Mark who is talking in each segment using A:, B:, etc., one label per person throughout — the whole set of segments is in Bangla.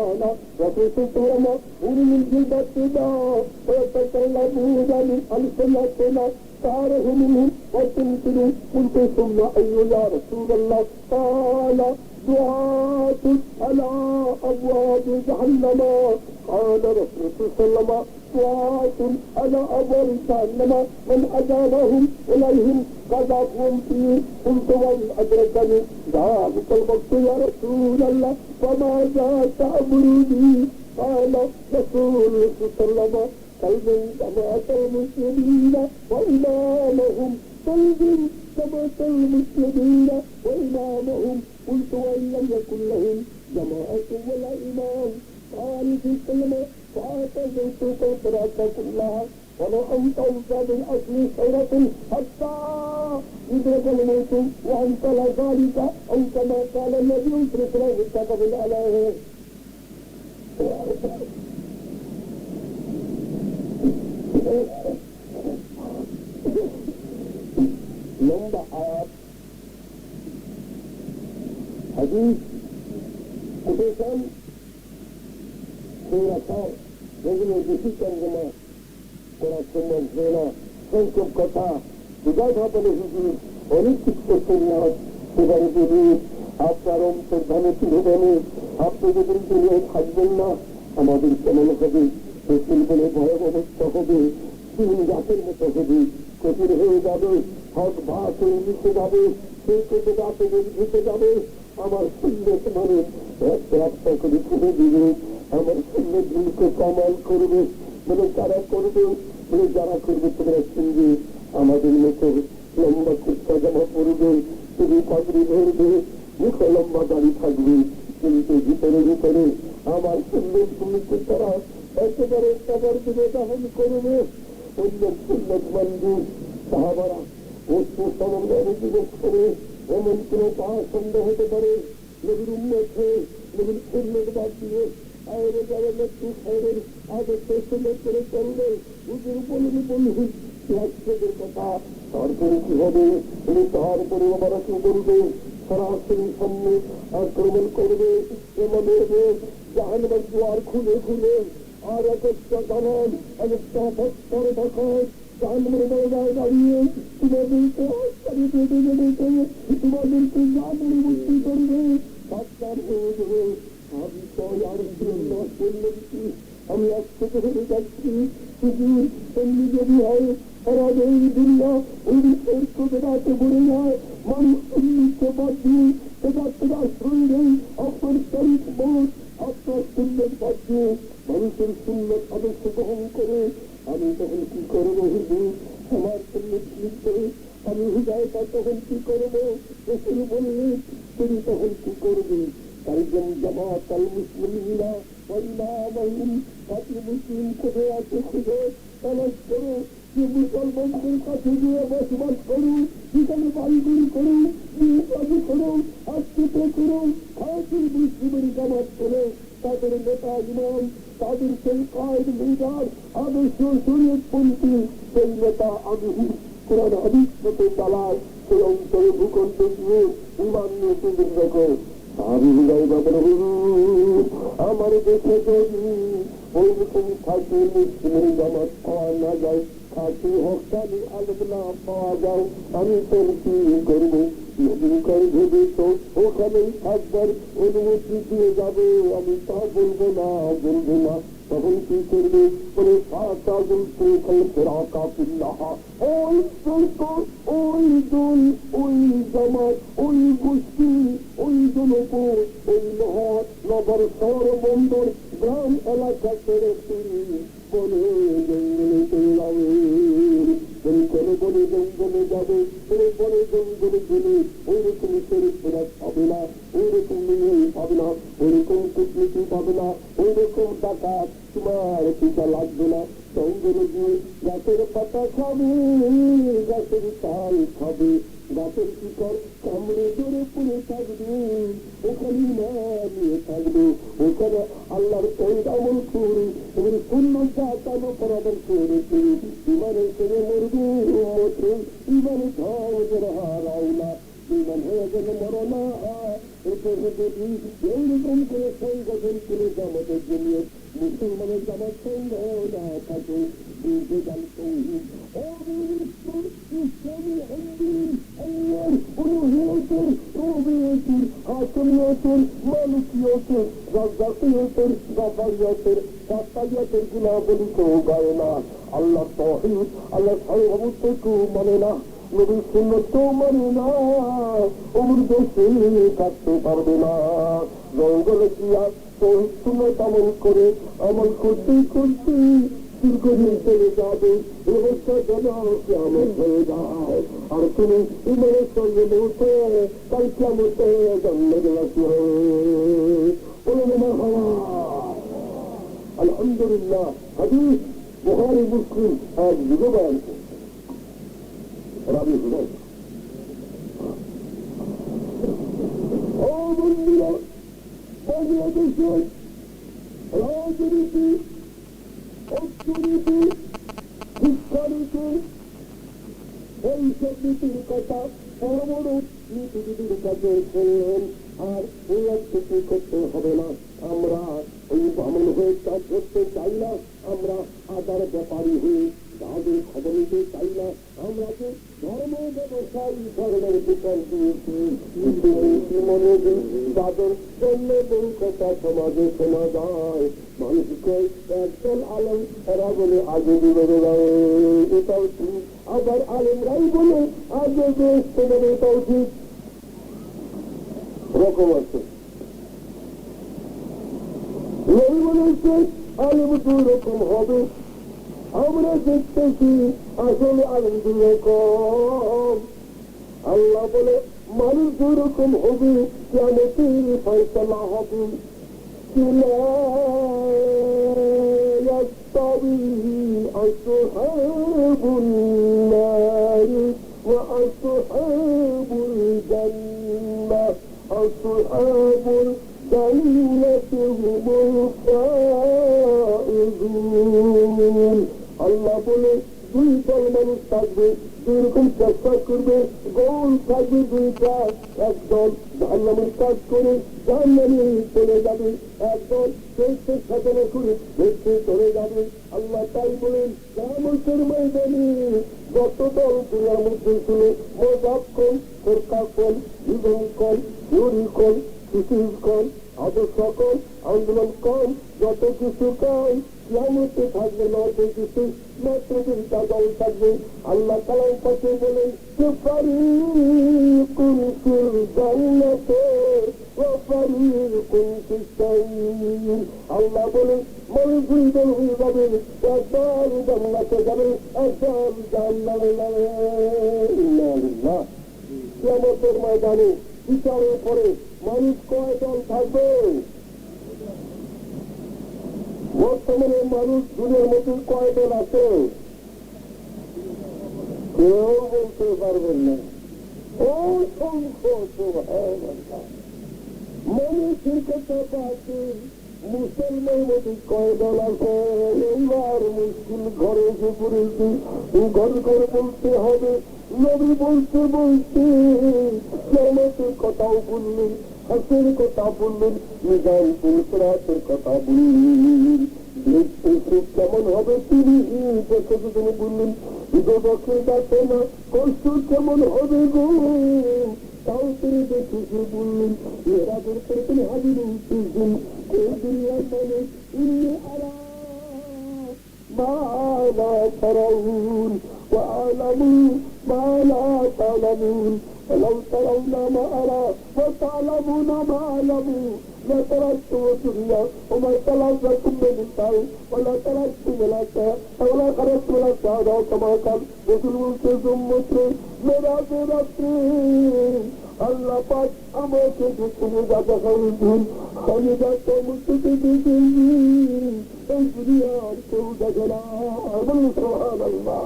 A: أنا وفيت لما أولي الجدة وتكلموا من ألسنتنا تعرف منهم وتنزلوا قلت ثم أي يا رسول الله قال دعاة على أبواب جهنم قال رسول الله صلى الله عليه وسلم دعاة على أبواب جهنم من أجابهم إليهم قذفهم فيه قلت ومن أدركني ذلك الوقت يا رسول الله فماذا تأمرني قال رسول الله صلى الله عليه وسلم كلب جماعة المسلمين وإمامهم كلب جماعة المسلمين وإمامهم قلت وإن لم يكن لهم جماعة ولا إمام قال في الكلمة فأعتزلتك الصراط كلها ولو أنت من أصل خيرة حتى يدرك الموت وأنت لا ذلك أو كما قال النبي صلى الله عليه وسلم عليه লম্বা আয়াত হাদিস কোটেশন সুরাকার যেগুলো বেশি তর্জমা করা সম্ভব হয় না সংক্ষেপ কথা বিদায় ভাবলে হুজুর অনেক কিছু করছেন না সেবারে যদি আপনার অন্তর্ধানে তুলে আপনি যদি দুনিয়ায় থাকবেন না আমাদের কেমন হবে মুসলিম বলে ভয়াবস্থা হবে তিন রাতের মতো হবে কঠিন হয়ে যাবে হক ভাত মিশে যাবে সেই কেটে রাতে ঘুষে যাবে আমার সুন্দর মানে একটা রাস্তা করে খুলে দিবে আমার সুন্দর দিনকে কামাল করবে বলে যারা করবে বলে যারা করবে তোমরা শুনবে আমাদের মতো লম্বা কুর্তা জামা পরবে শুধু পাগড়ি ধরবে মুখে লম্বা দাড়ি থাকবে কিন্তু ভিতরে ভিতরে আমার সুন্দর ভূমিকে তারা একেবারে কবর দিবে দহন করবে অন্য সুন্দর বন্ধু সাহাবারা বস্তু সমন্বয় দিবস করে এমন কোন পাহাড় হতে পারে নবীর উন্নত হয়ে নবীর সুন্দর বাদ দিয়ে আয়ের যারা মৃত্যু খায়ের আদর্শ সুন্দর করে চলবে উজুর বলবি বলবি লাক্সের কথা তারপরে কি হবে উনি তার পরিবার কি করবে সরাসরি সামনে আক্রমণ করবে এমন জাহান্নামের দুয়ার খুলে খুলে আর একটা জানান একটা করে দেখায় জাহান্নামের দরজায় দাঁড়িয়ে তোমাদেরকে তোমাদেরকে যা পরিবর্তন করবে ডাক্তার হয়ে যাবে আমি তো আর আমি এক থেকে হয়ে যাচ্ছি শুধু এমনি যদি হয় সারা এই দুনিয়া ওই বেড়াতে ঘুরে যায় মানুষ উন্নীতকে বাদ দিয়ে সেটা শরীরে আপনার শরীর বোধ আপনার সুন্দর বাদ দিয়ে মানুষের সুন্দর আদর্শ গ্রহণ করে আমি তখন কি করবো হুজুর আমার সুন্দর লিখতে আমি হৃদয়টা তখন কি করবো শুরু বললে তুমি তখন কি করবে একজন জামাত আল মুসলিমিনা আপনি মুসলিম কোথায় আছে খুঁজে তালাশ করো যে মুসলমানদের কাছে গিয়ে বসবাস করুন সেখানে বাড়িগুলি করুন কাজে করুন আত্মীয়তা করুন হাসির মুসলিমের জামাত করে তাদের নেতা ইমাম তাদের সেই কায়েদ লিডার আদর্শ শরীয়তপন্থী সেই নেতা আমি কোরআন হাদিস মতো চালায় সেই অঞ্চলে ভূখণ্ড দিয়ে ইমান নিয়ে সুন্দর দেখো আমি হৃদয় আমার দেশে যদি ওই রকম থাকে মুসলিমের জামাত পাওয়া না যায় খাঁটি হকানি আলম না পাওয়া যায় আমি তোর কি করবো ভেবে তো ওখানেই থাকবার অনুমতি দিয়ে যাবে আমি তা বলবো না তখন কি করবে বলে ওই দল ওই জামাত ওই গোষ্ঠী ওই জনপদ ওই নগর শহর বন্দর গ্রাম এলাকা ছেড়ে তিনি বলে জঙ্গলে চলে যাবে বলে জঙ্গলে যাবে বলে জঙ্গলে গেলে ওই রকম চরিত্র পাবে না ওই রকম মিল পাবে না ওইরকম কূটনীতি পাবে না ওই রকম টাকা তোমার টিকা লাগবে না জঙ্গলে গিয়ে গাছের পাতা খাবে গাছের চাল খাবে গাছের শিকড় কামড়ে ধরে পড়ে থাকবে ওখানে নিয়ে থাকবে ওখানে আল্লাহর আমল করে এবং সুন্নতটা আতানো বরাবর করেছে ইমানের সঙ্গে মরবে ইমানে ধ্বংসের হারাও না বেঈমান হয়ে গেলে মরো না। এতে যদি এইরকম করে সংগঠন করে জামাতের জন্য মুসলমানের জামাত সঙ্গ না থাকে, ইসলামী আন্দোলন আল্লাহর উলুহিয়তের, রুবিয়তের, হাকিমিয়তের, মালিকিয়তের, রাজ্জাকিয়তের, গাফারিয়তের, সাত্তারিয়তের গুণাবলী কেউ গায় না। আল্লাহ তাওহীদ, আল্লাহ সার্বভৌমত্ব কেউ মানে না, নবীর সুন্নাত কেউ মানে না। ওর দেশে থাকতে পারবে না। জঙ্গলে গিয়া তাওহীদ সুন্নাত আমল করতে করতে দীর্ঘদিন চলে যাবে, অবস্থা যেন কিয়ামত হয়ে যায়। আর তুমি ইমানের সঙ্গে বলতে কাল কিয়ামতে জান্নাতবাসী হবে। আলহামদুলিল্লাহ, হাদিস বুখারী মুসলিম এক যুগে বয়ান রাবি হুদাই। ও বন্ধুরা, বাংলাদেশের রাজনীতি, অর্থনীতি, শিক্ষানীতি, এইসব নীতির কথা বড় বড় নীতিবিদের কাছে শুনলেন। আর এই কিছু করতে হবে না। আমরা ওই বামন হয়ে কাজ করতে চাই না, আমরা আদার ব্যাপারী হয়ে তাদের খবর নিতে চাই না। আমরা যে ধর্ম ব্যবসায়ী ধর্মের দোকান দিয়েছি, মনে তাদের জন্য বহু কথা সমাজে শোনা যায়। মানুষকে একজন আলেম এরা বলে আগে বিবেকে দেয়, এটাও ঠিক। আবার আলেমরাই বলে আগে বেশ তোমার, এটাও ঠিক। রকম আছে বলেছে আলেম দুই রকম হবে। আমরা দেখতেছি আসলে আলেম দুই রকম। আল্লাহ বলে মানুষ দুই রকম হবে, কিয়ামতের ফয়সালা হবে। أصحاب النار وأصحاب الجنة أصحاب الجنة هم الفائزون। আল্লাহ বলে দুই দল মানুষ থাকবে, দুই রকম চেষ্টা করবে, গোল থাকবে দুইটা। একদল জাহান্নামের কাজ করে জাহান্নামে চলে যাবে, একদল চেষ্টা সাধনা করে দেখতে চলে যাবে। আল্লাহ তাই বলেন কিয়ামতের ময়দানে যত দল দুনিয়ার মধ্যে ছিল, মজাব কম, সরকার কম, জীবন কম, চুরি কম, সুশীল কম, আদর্শ কম, আন্দোলন কম, যত কিছু কম, কিয়ামতে থাকবে না অত কিছু, মাত্র দুইটা দল থাকবে। আল্লাহ কালাম পাশে বলেন ফারিকুন ফিল জান্নাতি ওয়া ফারিকুন ফিস সাঈর। আল্লাহ বলেন মানুষ দুই দল হয়ে যাবে, একদল জান্নাতে যাবে, একদল জাহান্নামে যাবে। ইন্নালিল্লাহ। কিয়ামতের ময়দানে বিচারের পরে মানুষ কয় দল থাকবে? বর্তমানে মানুষ দুনিয়ার মধ্যে কয় দল আছে কেউ বলতে পারবেন না। অসংখ্য মানুষের কথা আছে। মুসলমান মধ্যে কয় দল আছে? এইবার মুসলিম ঘরে এসে পড়েছি, ঘরে ঘরে বলতে হবে। নবী বলতে বলতে কিয়ামতের কথাও বললেন, হাসের কথা বললেন, মিজান পুলসরাতের কথা বললেন। কেমন হবে তিনি দেখে তিনি বললেন, যুবকে যাতে না কষ্ট কেমন হবে গো, তাও তিনি দেখে সে বললেন এরা করতে তিনি হাজির উঠেছেন। এই দুনিয়ার মানুষ ইন্নি আরা মালা তারাউন ওয়া আলামু মালা তালামুন ولو ترون ما أرى وتعلمون ما أعلموا لتركتم الدنيا وما تلذكم بالنساء ولا تركتم ولا خرجتم ولا السعادة كما قال رسول الله মেরা রাত্রি। আল্লাহ পাক আমাকে তুমি যাতে দিন, আমি যাতে মুক্তিতে দিয়েছি এই দুনিয়ার কেউ দেখে না। সুবহানাল্লাহ।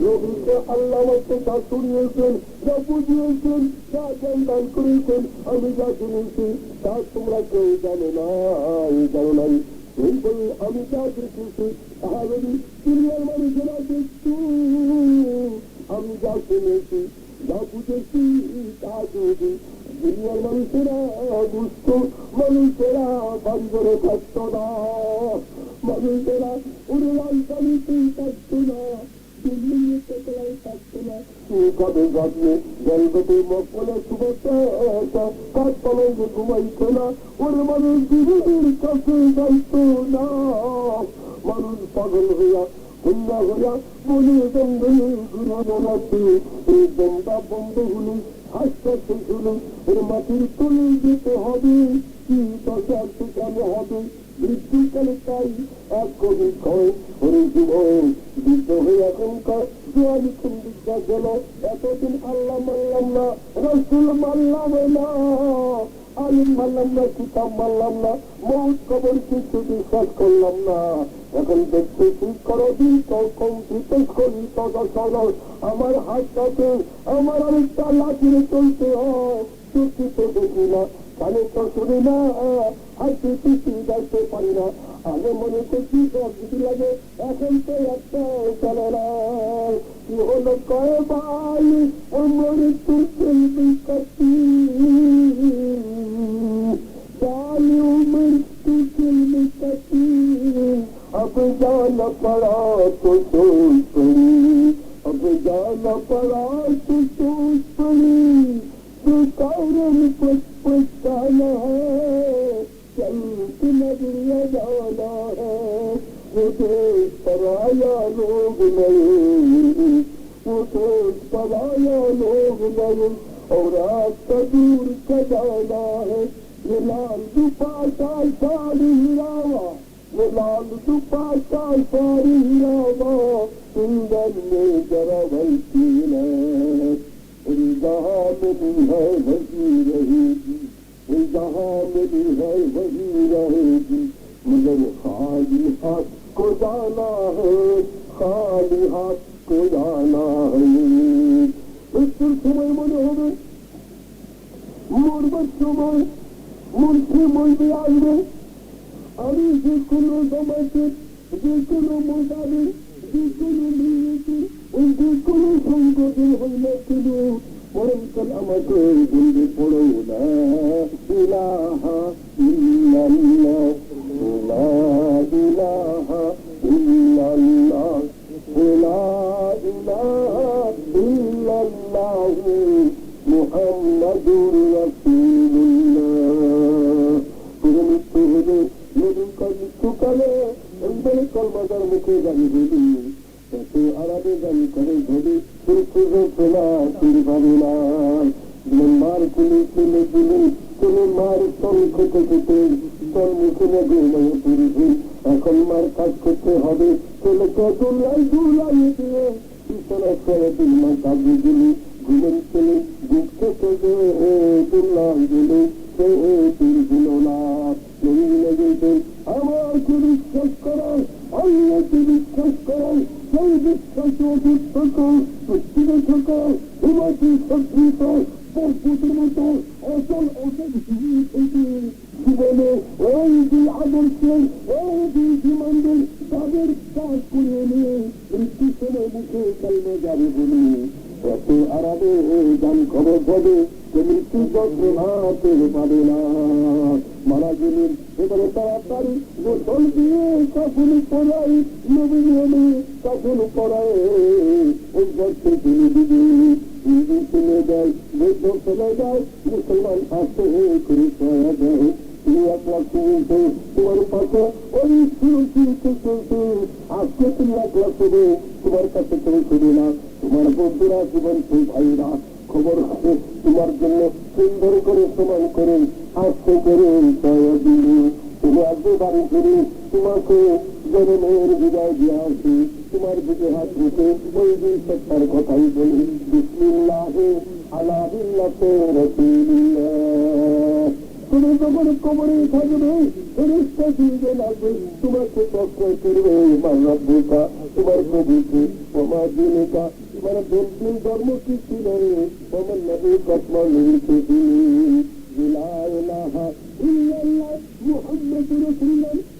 A: নবীকে আল্লাহ আমাকে যা শুনিয়েছেন, যা বুঝিয়েছেন, যা জ্ঞান দান করেছেন, আমি যা শুনেছি তা তোমরা কেউ জানো না, জানো নাই। আমি যা দেখেছি তাহা যদি দুনিয়ার মানুষেরা দেখছি, আমি যা শুনেছি যা বুঝেছি তা যদি দুনিয়ার মানুষেরা বুঝত, মানুষেরা বান্দরে থাকত না, মানুষেরা ওরে রাজধানীতেই থাকত না, দিল্লিতে থাকত না। কবে যাবে জলগতে মকলে শুভেচ্ছা কাজ পালন ঘুমাইত না, ওরে মানুষ জীবনের কাছে যাইত না। মানুষ পাগল হইয়া হুন্ডা হইয়া মনে জঙ্গলে ঘুরানো রাখে, এই জমটা বন্ধ হলে হাসতে শুনে ওর মাটির তুলে যেতে হবে, কি দশার সেখানে হবে মৃত্যুকালে। তাই এক কবি কয় ওরে জীবন বৃদ্ধ হয়ে এখনকার জোয়ানি কোন বিশ্বাস গেল, এতদিন আল্লাহ মানলাম না, রসুল মানলাম না, আলিম মানলাম না, কিতাব মানলাম না, মৌত খবর কিছু বিশ্বাস করলাম না। এখন দেখতে ঠিক করো দিন কম বিশেষ করি তদা আমার হাতটাকে আমার আরেকটা লাঠিরে চলতে হয়, চুক্তি তো দেখি না, কানে তো শুনি না, হাতে পিছু দেখতে পারি না। আগে মনে করছি সব কিছু লাগে, এখন তো একটা চলে না। কি হলো কয়ে ভাই আমার একটু চলবি কাটি, साली उम्र की चलबी काटी, अब जाना पड़ा तो सोच पड़ी, अब जाना पड़ा तो सोच पड़ी, तो कारण पछताना है, चलती नजरिया जाना है। वो देश पराया लोग नहीं, वो देश पराया लोग नहीं, और रास्ता दूर का जाना है। ये लाल दुपट्टा साड़ी हिरावा, ये लाल दुपट्टा साड़ी हिरावा, सुंदर में जरा वही है, जहाँ मिली है वही रहेगी, जहाँ मिली है वही रहेगी, मगर खाली हाथ को जाना है, खाली हाथ को जाना है। इस समय मने होवे मोर समय মুন্সি মন্দির আসবে, আমি যে কোনো সমাজের যে কোনো মোটাবি যে কোনো মিলিয়ে ওই যে কোনো সংকটে হইলে কেন পরমকাল আমাকে বলবে পড়ো না ইলাহা ইল্লাল্লাহ, লা ইলাহা ইল্লাল্লাহ, লা ইলাহা ইল্লাল্লাহ, মুহাম্মাদুর রাসূলুল্লাহ। মৃত্যুকালে কলমাদার মুখে গাড়ি ধরি, এত আরামে গাড়ি করে ধরি, ভাবে না মার কুলি তুলে দিলেন, তুমি মার তল খেতে খেতে তল মুখে ঘুমাই পুরুষে, এখন মার কাজ করতে হবে, ছেলেকে দুলাই দুলাই দিয়ে বিছানা করে দিন মা কাজে দিলি, ঘুমেন ছেলে বুক থেকে দুলাই দিলে সে দিল না। আমাকে বিশ্বাস করো, আল্লাহকে বিশ্বাস করো, সেই বিশ্বাস অতীত থাকো, সত্যিতে থাকো, তোমাকে সত্যিত পরপুতের মতো অচল অচল জীবনে ওই যে আদর্শের ওই যে জীবনদের তাদের কাজ করে নিয়ে মৃত্যু সময় মুখে কালমে যাবে বলে এত আরামে গান খবর হবে যে মৃত্যু যন্ত্রণাতে পারে না। মারা গেলেন এবারে তাড়াতাড়ি গোসল দিয়ে কাপড় পরাই, নবী নিয়মে কাপড় পরায় ওই গর্তে তুলে দিবে, তুলে দেয়, বৈধ ফেলে দেয়, মুসলমান আসতে করে ছয়া দেয়। তুমি একলা শুনছো তোমার পাশে ওই সুরক্ষিত চলছে, আজকে তুমি একলা শুধু তোমার কাছে কেউ শুধু না, তোমার বন্ধুরা জীবন ভাইরা খবর আছে তোমার জন্য সুন্দর করে সমান করে আস্তে করে ছয়া দিলে। তুমি আজকে বাড়ি ফিরে তোমাকে জনমের বিদায় দিয়ে আসি, তোমার বুকে হাত রেখে ওই দিন সত্যার কথাই বলি, বিসমিল্লাহি আলা মিল্লাতি রাসূলিল্লাহ। তুমি যখন কবরে থাকবে ফেরেশতা শুনতে লাগবে, তোমাকে প্রশ্রয় করবে আমার রব্বুকা, তোমার প্রভুকে, তোমার দিনেকা, তোমার বন্ধুর ধর্ম কি ছিল, তোমার নবী কসমা লিখেছি লা ইলাহা ইল্লাল্লাহ মুহাম্মাদুর রাসূলুল্লাহ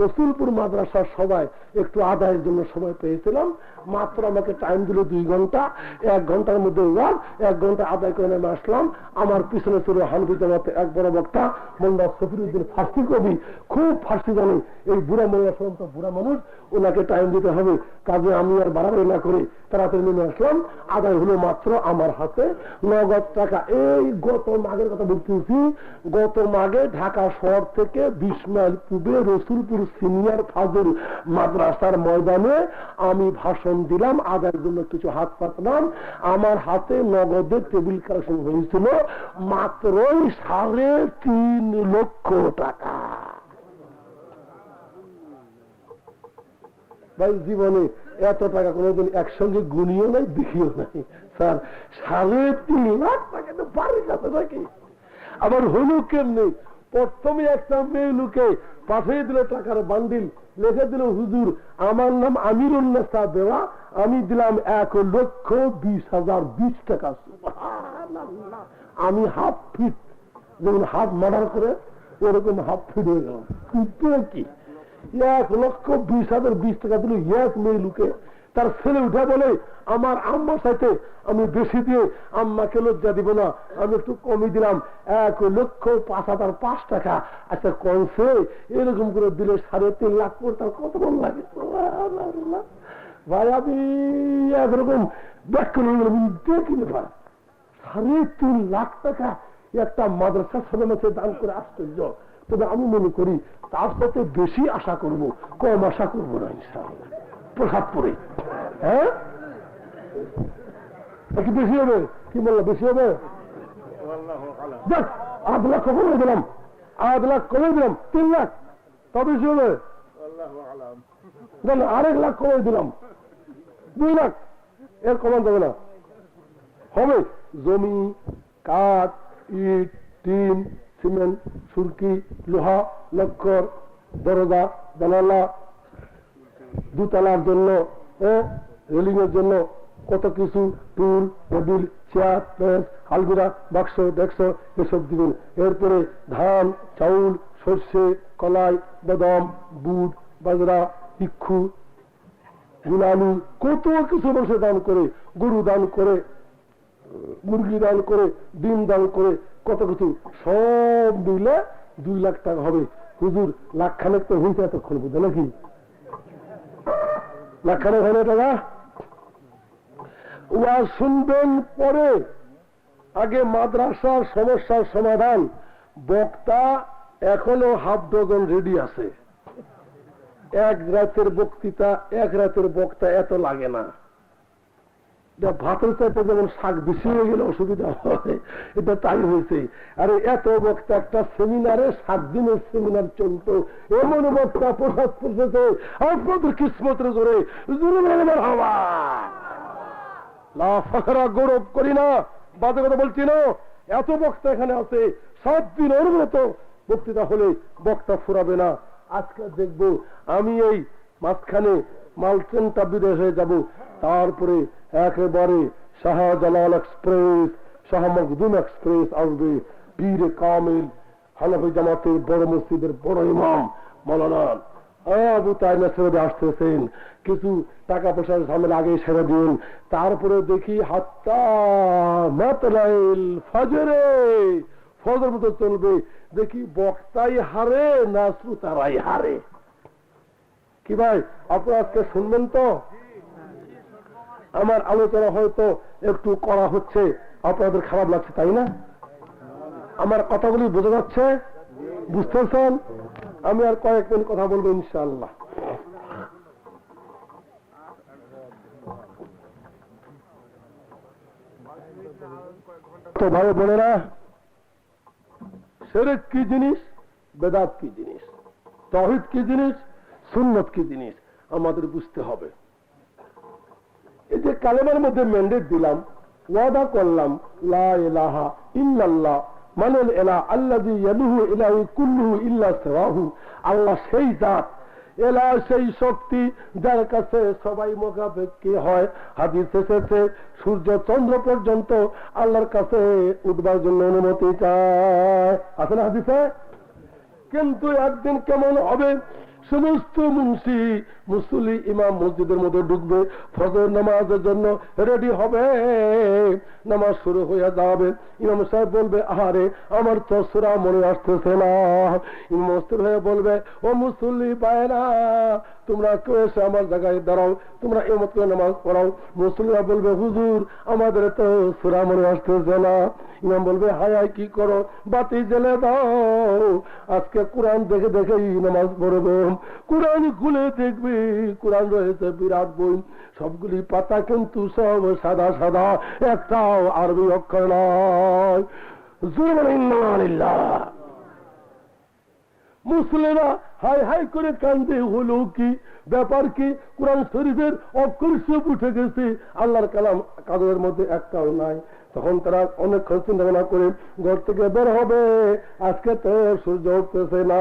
B: রসুলপুর মাদ্রাসার সবাই একটু আদায়ের জন্য সময় পেয়েছিলাম। মাত্র আমাকে টাইম দিল 2 ঘন্টা। 1 ঘন্টার মধ্যে ওয়াজ, 1 ঘন্টা আদায় করে নেমে আসলাম। আমার পিছনে ছিল হানফি জামাতের এক বড় বক্তা মোল্লা সফিরুদ্দিন, ফার্সি কবি, খুব ফার্সি জানে। এই বুড়া মোল্লা সাহেব তো বুড়া মানুষ, ওনাকে টাইম দিতে হবে, কাজে আমি আর বাড়াবাড়ি না করে তাড়াতাড়ি নেমে আসলাম। আদায় হলো মাত্র আমার হাতে নগদ টাকা। এই গত মাঘের কথা বলতেছি, গত মাঘে ঢাকা শহর থেকে 20 মাইল পূর্বে রসুলপুর সিনিয়র ফাজিল মাদ্রাসার ময়দানে আমি ভাষণ দিলাম, আদায়ের জন্য কিছু হাত পাতলাম। আমার হাতে নগদের টেবিল কালেকশন হয়েছিল মাত্রই 3.5 লক্ষ টাকা। ভাই জীবনে এত টাকা কোনোদিন একসঙ্গে গুনিও নাই, দেখিও নাই স্যার। 3.5 লাখ টাকা তো বাড়ির কাছে নাকি। আবার হলো কেমনি, প্রথমে একটা মেয়ে লোকে পাঠিয়ে দিল টাকার বান্ডিল, লিখে দিল হুজুর আমার নাম আমিরুন্নেসা দেওয়া, আমি দিলাম 1,20,020 টাকা। আমি হাফ ফিট, যেমন হাফ মার্ডার করে ওরকম হাফ ফিট হয়ে গেলাম। কি 1,20,020 টাকা দিল এক মেয়ে লোকে। তার ছেলে উঠে বলে আমার আম্মার সাথে আমি বেশি দিয়ে আম্মাকে লজ্জা দিব না, আমি একটু কমই দিলাম 1,05,005 টাকা। আচ্ছা কনসে এরকম করে দিলে 3.5 লাখ করে তার কত মন লাগে ভাই। আমি একরকম ব্যাখ্যা দেখিনি ভাই, 3.5 লাখ টাকা একটা মাদ্রাসা সদমাসে দান করে আশ্চর্য। তবে আমি মনে করি তার সাথে বেশি আশা করব, কম আশা করবো না ইনশাআল্লাহ। প্রসাদ পরে হ্যাঁ একটু বেশি হবে, কি বললো বেশি হবে? 8 লাখ কমে দিলাম, 8 লাখ কমে দিলাম, 3 লাখ তবে বেশি হবে। 1 লাখ কমে দিলাম, 2 লাখ, এর কমান যাবে না। হবে জমি, কাঠ, ইট, টিন, সিমেন্ট, সুরকি, লোহা, লক্কর, দরজা, জানালা, দুতলার জন্য, রেলিং এর জন্য কত কিছু, টুল, টেবিল, চেয়ার, বেঞ্চ, আলমিরা, বাক্স, ডেস্ক এসব দিবেন। এরপরে ধান, চাউল, সর্ষে, কলাই, বাদাম, বুট, বাজরা, ইক্ষু, গুলালু, কত কিছু মানুষ দান করে, গরু দান করে, মুরগি দান করে, ডিম দান করে, কত কিছু সব মিলে 2 লাখ টাকা হবে। হুজুর লাখখানেক তো হয়েছে এতক্ষণ, বুঝে নাকি? লাখখানেক হয় না টাকা। ওয়াজ শুনবেন পরে, আগে মাদ্রাসার সমস্যার সমাধান। বক্তা এখনো 1/2 ডজন রেডি আছে। 1 রাতের বক্তৃতা, 1 রাতের বক্তা এত লাগে না। ভাতের চাইতে যেমন শাক বেশি হয়ে গেলে অসুবিধা হয়, এটা তাই হয়েছে। আরে এত বক্তা একটা সেমিনারে 7 দিনের সেমিনার চলতো, এমন বক্তা প্রসাদ পড়তেছে আপনাদের কিসমতের জোরে হওয়া লাফারা গৌরব করি না, বাজে কথা বলছি না। এত বক্তা এখানে আছে, 7 দিন ওর মতো বক্তৃতা হলে বক্তা ফুরাবে না। আজকে দেখবো আমি এই মাঝখানে মালচেনটা বিদেশ হয়ে যাব, তারপরে একেবারে শাহজালাল এক্সপ্রেস, শাহ মখদুম এক্সপ্রেস আসবে। পীর কামিল হানাফি জামাতের বড় মসজিদের বড় ইমাম মাওলানা আবু তাইব ছেড়ে আসতেছেন। কিছু টাকা পয়সার ঝামেলা আগে সেরে দিন, তারপরে দেখি হাত্তা মাতলাইল ফজরে, ফজর মতো চলবে। দেখি বক্তাই হারে না শ্রোতারাই হারে। কি ভাই আপনারা আজকে শুনবেন তো? আমার আলোচনা হয়তো একটু করা হচ্ছে, আপনাদের খারাপ লাগছে তাই না? আমার কথাগুলি বোঝা যাচ্ছে, বুঝতেছেন? আমি আর কয়েক মিনিট কথা বলবো ইনশাআল্লাহ। তো ভাই বোনেরা, শিরক কি জিনিস, বেদাত কি জিনিস, তাওহীদ কি জিনিস, সুন্নাত কি জিনিস আমাদের বুঝতে হবে। এই যে কালেমার মধ্যে ম্যান্ডেট দিলাম, ওয়াদা করলাম লা ইলাহা ইল্লাল্লাহ মানাল ইলাহ আল্লাযী ইয়াদুহু ইলাহু কুল্লুহু ইল্লা সাওয়াহু। আল্লাহ সেই জাত, এলা সেই শক্তি যার কাছে সবাই মোকাবেক্ষী হয়। হাদিস এসেছে সূর্য চন্দ্র পর্যন্ত আল্লাহর কাছে উঠবার জন্য অনুমতি চায়, আছে না হাদিসে? কিন্তু একদিন কেমন হবে সমস্ত মুন্সি মুসল্লি ইমাম মসজিদের মধ্যে ঢুকবে, ফজর নামাজের জন্য রেডি হবে, নামাজ শুরু হয়ে যাবে। ইমাম সাহেব বলবে, আহারে আমার তো সূরা মনে আসতেছে না। ইমাম মস্তির হয়ে বলবে, ও মুসল্লি ভাইরা, তোমরা কেউ এসে আমার জায়গায় দাঁড়াও, তোমরা ইমামত করে নামাজ পড়াও। মুসল্লিরা বলবে, হুজুর আমাদের তো সূরা মনে আসতেছে না। ইমাম বলবে, হায় হায় কি করো, বাতি জ্বেলে দাও, আজকে কোরআন দেখে দেখেই নামাজ পড়বো। কোরআন খুলে দেখবি, কোরআন রয়েছে বিরাট বই, সবগুলি পাতা কিন্তু সব সাদা সাদা, একটাও আরবি অক্ষর নয়। মুসলিমরা হাই হাই করে কান্দে, হলো কি ব্যাপার, কি কোরআন শরীফের অক্ষর সব উঠে গেছে, আল্লাহর কালাম কাগজের মধ্যে একটাও নাই। তখন তারা অনেকক্ষণ চিন্তা ভাবনা করে ঘর থেকে বের হবে, আজকে তো সূর্য উঠতেছে না,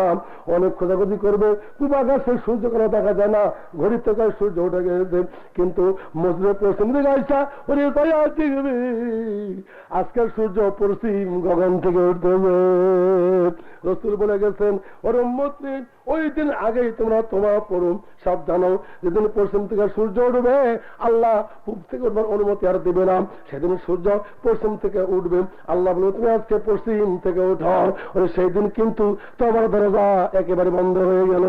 B: অনেক খোঁজাখুঁজি করবে, পূব আকাশে সূর্য কোনো দেখা যায় না, ঘড়ির থেকে সূর্য উঠে গেছে। কিন্তু মসজিদের পশ্চিম দিকে আইসা ওরে তাই দেখবে আজকের সূর্য পশ্চিম গগন থেকে উঠতেছে। রাসূল বলে গেছেন, ওর উম্মতরে ওই দিন আগেই তোমরা তোমা পড়ুন, সাবধান হও, যেদিন পশ্চিম থেকে সূর্য উঠবে আল্লাহ পূব থেকে উঠবার অনুমতি আর দেবে না, সেদিন সূর্য পশ্চিম থেকে উঠবে। আল্লাহ বলে, তুমি আজকে পশ্চিম থেকে উঠাও, সেই দিন কিন্তু তোমার দরজা একেবারে বন্ধ হয়ে গেল,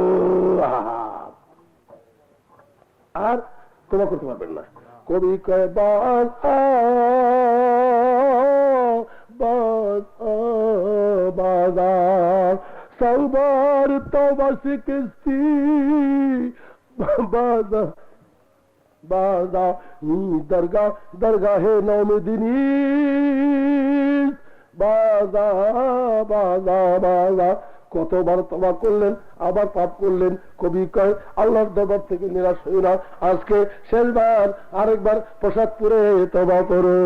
B: আর তোমা করতে পারবেন না। কবি কয়, বাজার সবার তবাসি কিস্তি বাজা বাজা দরগা দরগাহে নৌমদিনী বাজা বাজা বাজা। কতবার তওবা করলেন, আবার পাপ করলেন। কবি কয়, আল্লাহর দরবার থেকে নিরাশ হই না, আজকে শেষবার আরেকবার প্রসাদ পুরে তওবা করো।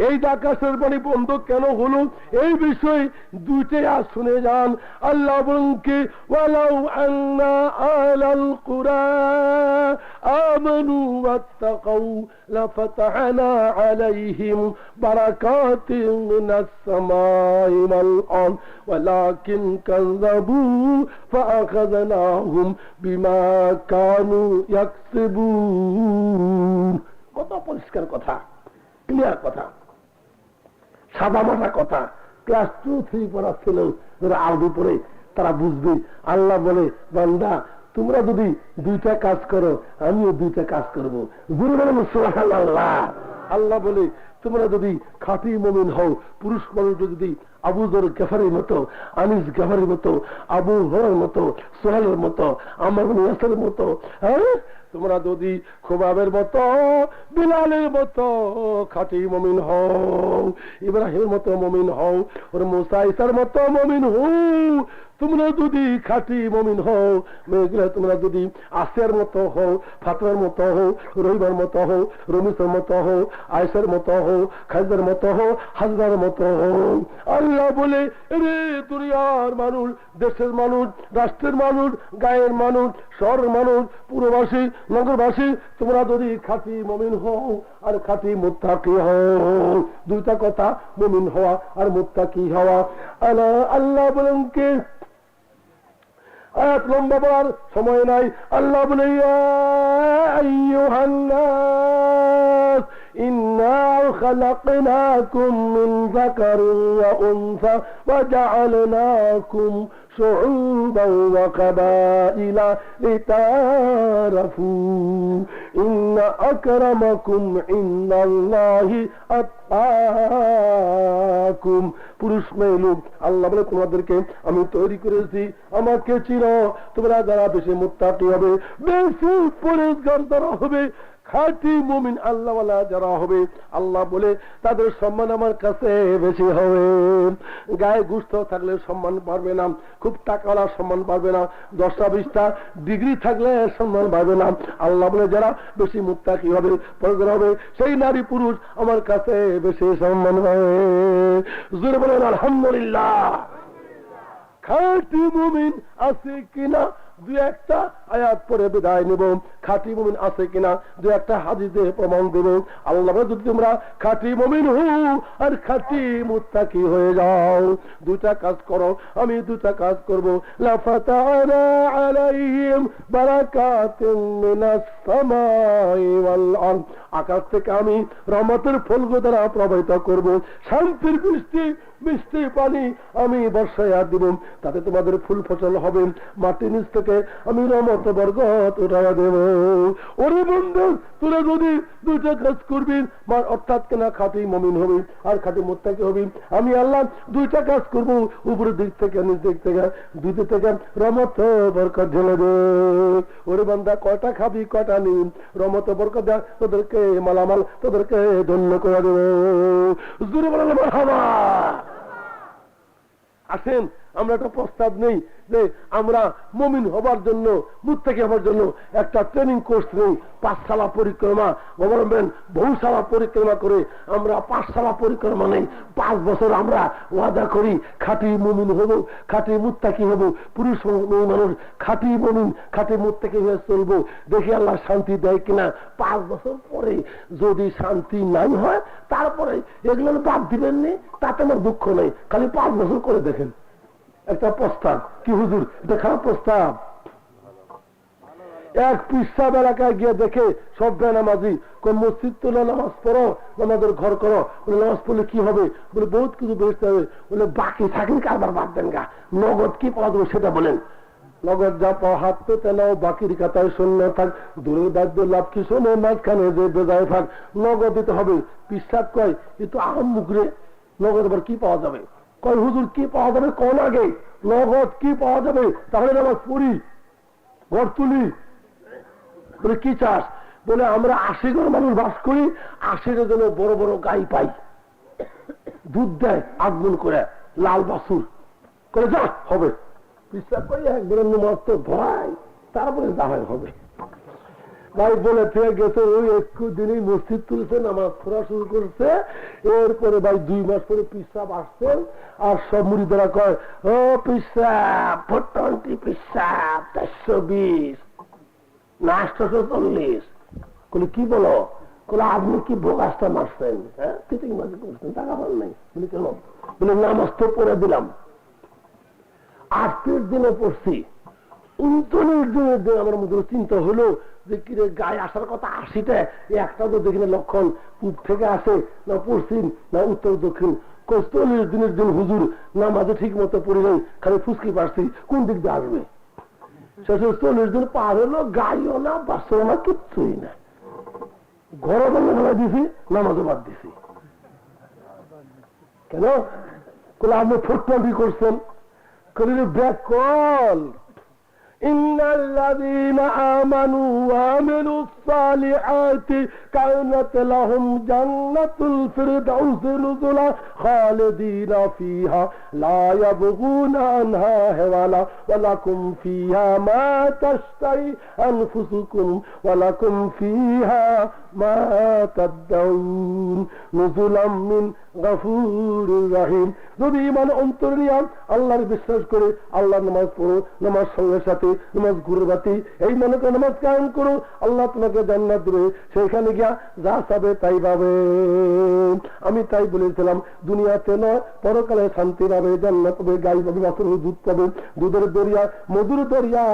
B: এই আকাশের বাণী বন্ধ কেন হলো, এই বিষয়ে দুইটাই আজ শুনে যান। আল্লাহ বলেন কি, ওয়ালাউ আন্না আলাল কুরা আমানু ওয়াত্তাকাউ লাফাতাহনা আলাইহিম বারাকাতিন মিনাস সামাই ওয়াল আরদ ওয়ালাকিন কাযযাবু ফাআখাযনাহুম বিমা কানু ইয়াকসিবুন। কত পরিষ্কার কথা, ক্লিয়ার কথা, সাদামাটা কথা। ক্লাস 2-3 পড়া ছিল যারা আরবি পড়ে তারা বুঝবে। আল্লাহ বলে, বান্দা তোমরা যদি দুইটা কাজ করো আমিও দুইটা কাজ করবো। সুবহানাল্লাহ। আল্লাহ বলে, তোমরা যদি খাঁটি মুমিন হও, পুরুষ মানুষ যদি আবু যর গফারির মতো, আনিস গফারির মতো, আবু হুরায়রার মতো, সোহেলের মতো, আম্মার ইবনে ইয়াসিরের মতো, হ্যাঁ, তোমরা যদি খুবাবের মতো, বিলালের মতো খাঁটি মুমিন হও, ইব্রাহিমের মতো মুমিন হও, ওর মুসা ঈসার মতো মুমিন হও, তোমরা যদি খাঁটি মুমিন হও, মেয়েগুলা তোমরা যদি আসিয়ার মতো হও, ফাতেমার মতো হও, রহিমার মতো হও, রমিসের মতো হও, আয়েশার মতো হও, খাদিজার মতো হও, হাজরার মতো হও। আল্লাহ বলে, রে দুনিয়ার মানুষ, দেশের মানুষ, রাষ্ট্রের মানুষ, গায়ের মানুষ, শহরের মানুষ, পুরবাসী, নগরবাসী, তোমরা যদি খাঁটি মুমিন হও আর খাঁটি মুত্তাকি হও। দুইটা কথা, মুমিন হওয়া আর মুত্তাকি হওয়া। আল্লাহ বলেন কি, আয়াত লম্বা বলার সময় নাই। আল্লাহ বলে, ইয়া আইয়ুহান নাস ইন্না খালাকনাকুম মিন যাকারিন ওয়া উনসা ওয়া জাআলনাকুম শুউবান ওয়া কাবাইলা লিতারাফু ইন্না আকরামাকুম ইনদাল্লাহি আতকাকুম। পুরুষ মেয়ে লোক, আল্লাহ বলে, তোমাদেরকে আমি তৈরি করেছি, আমাকে চিনো, তোমরা যারা বেশি মুত্তাকি হবে, বেশি পরেজগার যারা হবে, খাঁটি মুমিন আল্লাহওয়ালা যারা হবে, আল্লাহ বলে তাদের সম্মান আমার কাছে বেশি হবে। গায়ে গুস্ত থাকলে সম্মান পারবে না, খুব টাকাওয়ালা সম্মান পারবে না, 10টা-20টা ডিগ্রি থাকলে সম্মান পারবে না। আল্লাহ বলে যারা বেশি মুত্তাকি হবে, পরহেজগার হবে, সেই নারী পুরুষ আমার কাছে বেশি সম্মান হবে। জোরে বলেন আলহামদুলিল্লাহ। খাঁটি মুমিন আছে কিনা 2-1টা আয়াত পরে বিদায় নেব। খাঁটি মুমিন আছে কিনা দু একটা হাদিসে প্রমাণ দেবে। আল্লাহ যদি তোমরা খাঁটি মুমিন হও আর খাঁটি মুত্তাকি হয়ে যাও, দুটা কাজ করো, আমি দুটা কাজ করব। লাফাতানা আলাইহিম বারাকাতুম মিনাস সামাই ওয়াল আরদ, আকাশ থেকে আমি রহমতের ফলগো দ্বারা প্রবাহিত করব, শান্তির বৃষ্টি মিষ্টি পানি আমি বর্ষায়া দিব, তাতে তোমাদের ফুল ফসল হবে, মাটির নিচ থেকে আমি রহমত বরকত উঠাইয়া দেব। ওরে বন্ধু, তোরা যদি দুইটা কাজ করবি, অর্থাৎ কেনা খাঁটি মুমিন হবি আর খাঁটি মুত্তাকি হবি, আমি আল্লাহ দুইটা কাজ করব, উপরের দিক থেকে নিচ দিক থেকে দুই দিক থেকে রহমত বরকত ঢেলে দে। ওরে বান্দা, কয়টা খাবি কয়টা নিবি, রহমত বরকত দেয় তোদেরকে মালামাল, তোদেরকে ধন্য করে দেব। জোরে বলেন মারহাবা। আসেন আমরা একটা প্রস্তাব নেই যে আমরা মুমিন হবার জন্য, মুত্তাকি হবার জন্য একটা ট্রেনিং কোর্স নেই, 5 সালা পরিক্রমা, গভর্নমেন্ট বহুশালা পরিক্রমা করে আমরা 5 সালা পরিক্রমা নেই, 5 বছর আমরা ওয়াদা করি খাঁটি মুমিন হব, খাঁটি মুত্তাকি হব, পুরুষ মানুষ খাঁটি মুমিন খাঁটি মুত্তাকি হয়ে চলবো, দেখি আল্লাহ শান্তি দেয় কিনা। 5 বছর পরে যদি শান্তি নাই হয়, তারপরে এগুলো বাদ দিবেন নি, তাতে আমার দুঃখ নেই, খালি 5 বছর করে দেখেন। একটা প্রস্তাব কি হুজুর, এটা খারাপ প্রস্তাব? এক পিসাব এলাকায় গিয়ে দেখে সব বেনামাজি, কোন মসজিদ তোলা নামাজ পড়ো, নামাজের ঘর করো, বলে নামাজ পড়লে কি হবে, বলে বহুত কিছু বেরোতে হবে, বলে বাকি থাকেন কারবার বাদ দেন গা, নগদ কি পাওয়া যাবে সেটা বলেন। নগদ যা পাওয়া হাত পেতে নাও, বাকির কাতায় শূন্য থাক, দূরের বাদ্য লাভ কি শোনে, মাঝখানে যে বেজায় থাক, নগদ দিতে হবে। পিসাব কয় কিন্তু আম মুখরে নগদ আবার কি পাওয়া যাবে? কয় হুজুর কি পাওয়া যাবে কোন আগে, নগদ কি পাওয়া যাবে, তাহলে নামাজ পড়ি, ঘর তুলি। বলে কি চাস? বলে আমরা 80 ঘর মানুষ বাস করি, 80 জন্য বড় বড় গাই পাই, দুধ দেয় আগুন করে, লাল বাসুর করে, যা হবে। বিশ্বাস করি একদিনের নামাজ তো ধরাই, তারপরে যা হয় হবে। ভাই বলে থেকে গেছে, ওই একটু দিনই মসজিদ তুলছে, নামাজ পড়া শুরু করছে, এরপরে ভাই 2 মাস পরে পিসাব আসছেন, আর সব মুড়িদারা কয়, ও পিসাব 420, পিসাব 420 না 840। বলে কি বলো? বলে আপনি কি ভোগাসটা মারছেন? হ্যাঁ, চিটিং বাজি করছেন, টাকা পান নাই। বলে কেন? বলে নামাজ তো পড়ে দিলাম, 8 দিনে পড়ছি, 39 দিনের দিন আমার মধ্যে চিন্তা হলো যে কিরে গায়ে আসার কথা 80টা, একটা তো দেখিনি লক্ষণ, পূব থেকে আসে না পশ্চিম না উত্তর দক্ষিণ। 40 দিনের দিন হুজুর নামাজে ঠিক মতো পড়ি নাই, খালি ফুসকি পারছি, কোন দিক দিয়ে আসবে? শেষে 40 দিন পার হলো, গাইও না বাসও না, কিচ্ছুই না, ঘরে বন্ধ দিছি, নামাজও বাদ দিছি। কেন? আপনি 420 করছেন, ব্যাক কল। إن الذين آمنوا وعملوا الصالحات كانت لهم جنة الفردوس نزلا خالدين فيها لا يبغون عنها حولا ولكم فيها ما تشتهي أنفسكم ولكم فيها ما تدعون نزلا من গফুর রহিম। যদি ইমান অন্তর নিয়ে আল্লাহর বিশ্বাস করে আল্লাহর নামাজ পড়ো, নামাজ সঙ্গে সাথে নামাজ ঘুরবাতি এই মনে করে নামাজ কায়েম করো, আল্লাহ তোমাকে জান্নাত দেবে, সেখানে গিয়া যা চাবে তাই পাবে। আমি তাই বলেছিলাম, দুনিয়াতে নয় পরকালে শান্তি পাবে, জান্নাত পাবে, গাই পাবে, বাছুর দুধ পাবে, দুধের দরিয়া, মধুর দরিয়া,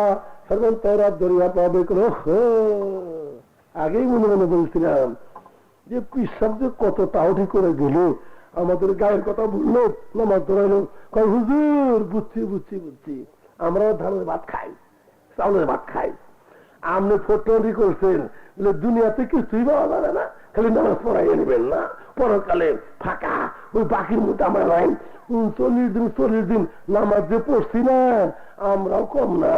B: সর্বন তরার দরিয়া পাবে। আগেই মনে মনে বলছিলাম যে পিসাব যে কত তাওটি করে গেল, আমাদের গায়ের কথা বললো, নামাজ ধরাইলো, কয় হুজুর বুঝছি বুঝছি বুঝছি, আমরাও ধানের ভাত খাই, চাউলের ভাত খাই, আপনি 420 করছেন, দুনিয়াতে কিছুই পাওয়া যাবে না, খালি নামাজ পড়াই নেবেন না, পরকালে ফাঁকা, ওই বাকির মধ্যে আমরা নাই। 40 দিন নামাজ যে পড়ছি না, আমরাও কম না,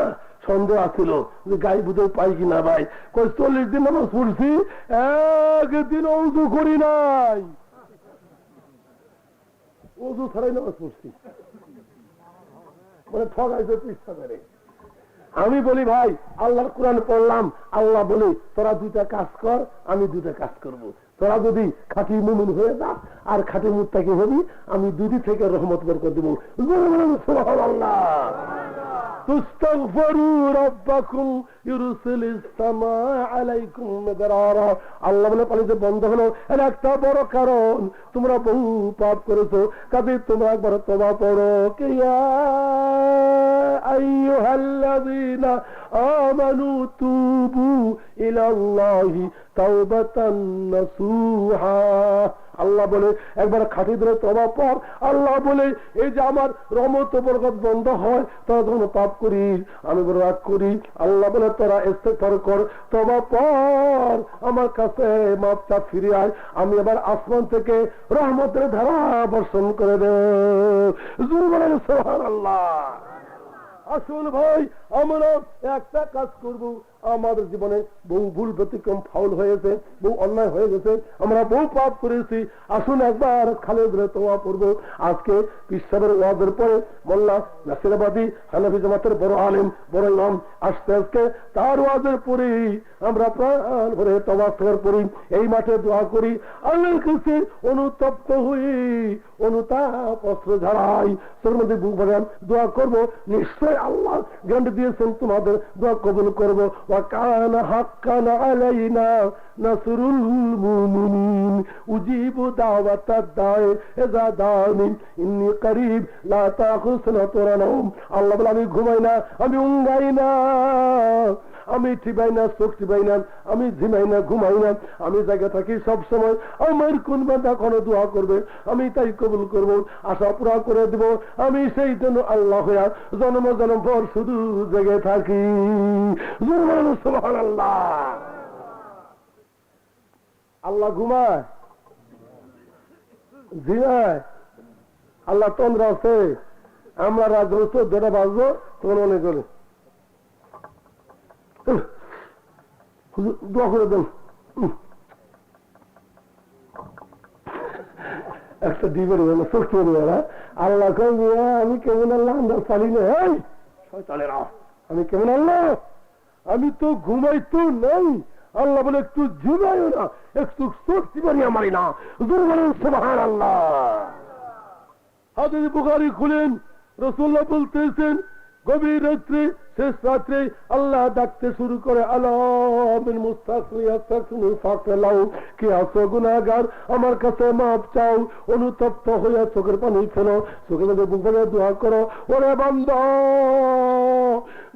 B: সন্দেহ আছিল যে গাই বুঝে পাই কিনা ভাই। 40 দিন নামাজ পড়ছি, একদিন অজু করি নাই, অজু ছাড়াই নামাজ পড়ছি, মানে ঠগাইছে পৃষ্ঠা ধরে। আমি বলি ভাই আল্লাহর কোরআন পড়লাম, আল্লাহ বলে তোরা 2টা কাজ কর, আমি 2টা কাজ করব। তোরা যদি খাঁটি মুমিন হয়ে যাস আর খাঁটি মুত্তাকি হবি, আমি 2 দিক থেকে রহমত বরকত দেব। সুবহানাল্লাহ। তুস্তাগফিরু রাব্বাকুম ইউরসিলিস সামাআ আলাইকুম মিদরারা। আল্লাহ বলে পানিতে বন্ধ হলো এর একটা বড় কারণ তোমরা বহু পাপ করেছো, কাজে তোমরা একবার তওবা করো। কিয়া আইয়ুহাল্লাযীনা আমানু তুবু ইলাল্লাহি তাওবাতান নাসুহা। আল্লাহ বলে একবার খাঁটি ধরে তওবা পর। আল্লাহ বলে এই যে আমার রহমত বরকত বন্ধ হয় তোরা যখন পাপ করিস আমি বড় রাগ করি। আল্লাহ বলে তোরা ইস্তেগফার কর, তওবা পর, আমার কাছে মাপ চা, ফিরে আয়, আমি আবার আসমান থেকে রহমতের ধারা বর্ষণ করে দেব। জোরে বলেন সুবহানাল্লাহ। আসুন ভাই আমরা একটা কাজ করব, আমাদের জীবনে বহু ভুল ব্যতিক্রম ফাউল হয়েছে, বহু অন্যায় হয়ে গেছে, আমরা বহু পাপ করেছি। আসুন একবার খালে ধরে তওবা করব। আজকে পিসাবের ওয়াজের পরে মোল্লা নাসিরাবাদী হানাফি জামাতের বড় আলেম বড় ইমাম আসতে আজকে তার ওয়াজের পরেই আমরা প্রাণ ভরে তওবা করি, এই মাঠে দোয়া করি, আল্লাহর কাছে অনুতপ্ত হই, অনুতাপ অস্ত্র ঝাড়াই তোর মধ্যে বুক ভরে দোয়া করবো। নিশ্চয় আল্লাহ গ্যারান্টি দিয়েছেন তোমাদের দোয়া কবুল করবো। ওয়াকানা হাক্কান আলাইনা নাসরুল মুমিনিন উজিবু দাওয়াতাদ দাঈ ইযা দাআনি ইন্নী করিব লা তাখুসনা তুরানাহুম। আল্লাহ বলে আমি ঘুমাই না, আমি উঙ্গাই না, আমি ঠিবাই না, চোখ ঠিবাই না, আমি ঝিমাই না, ঘুমাই না, আমি জায়গা থাকি সব সময়। আমার কোন বান্দা কোনো দোয়া করবে আমি তাই কবুল করব, আশা পুরা করে দেব। আমি সেই জন্য আল্লাহ হইয়া জন্ম জন্ম পর শুধু জেগে থাকি। সুবহানাল্লাহ। আল্লাহ ঘুমায়, ঝিমায়, আল্লাহ তন্দ্রা আছে। আমরা রাত 14টা বাজবো তখন মনে করে দোয়া করে দেন। একটা ডিবের শক্তি আল্লাহ আমি কেমন আল্লাহ আমরা চালি না, আমি কেমন আল্লাহ, আমি তো ঘুমাই তো নাই। আল্লাহ বলে একটু ঝিমাইও না, একটু শক্তি বানিয়ে মারি না। সুবহানাল্লাহ। হাদিস বুখারী খুলেন, রাসূলুল্লাহ বলতেছেন গভীর রাত্রে শেষ রাত্রে আল্লাহ ডাকতে শুরু করে, আলামিন মুস্তাগফির কে আছো গুনাহগার আমার কাছে মাপ চাও, অনুতপ্ত হইয়া চোখের পানি ফেলো, চোখের মধ্যে বুক ভরে দোয়া করো। ওরে বান্দা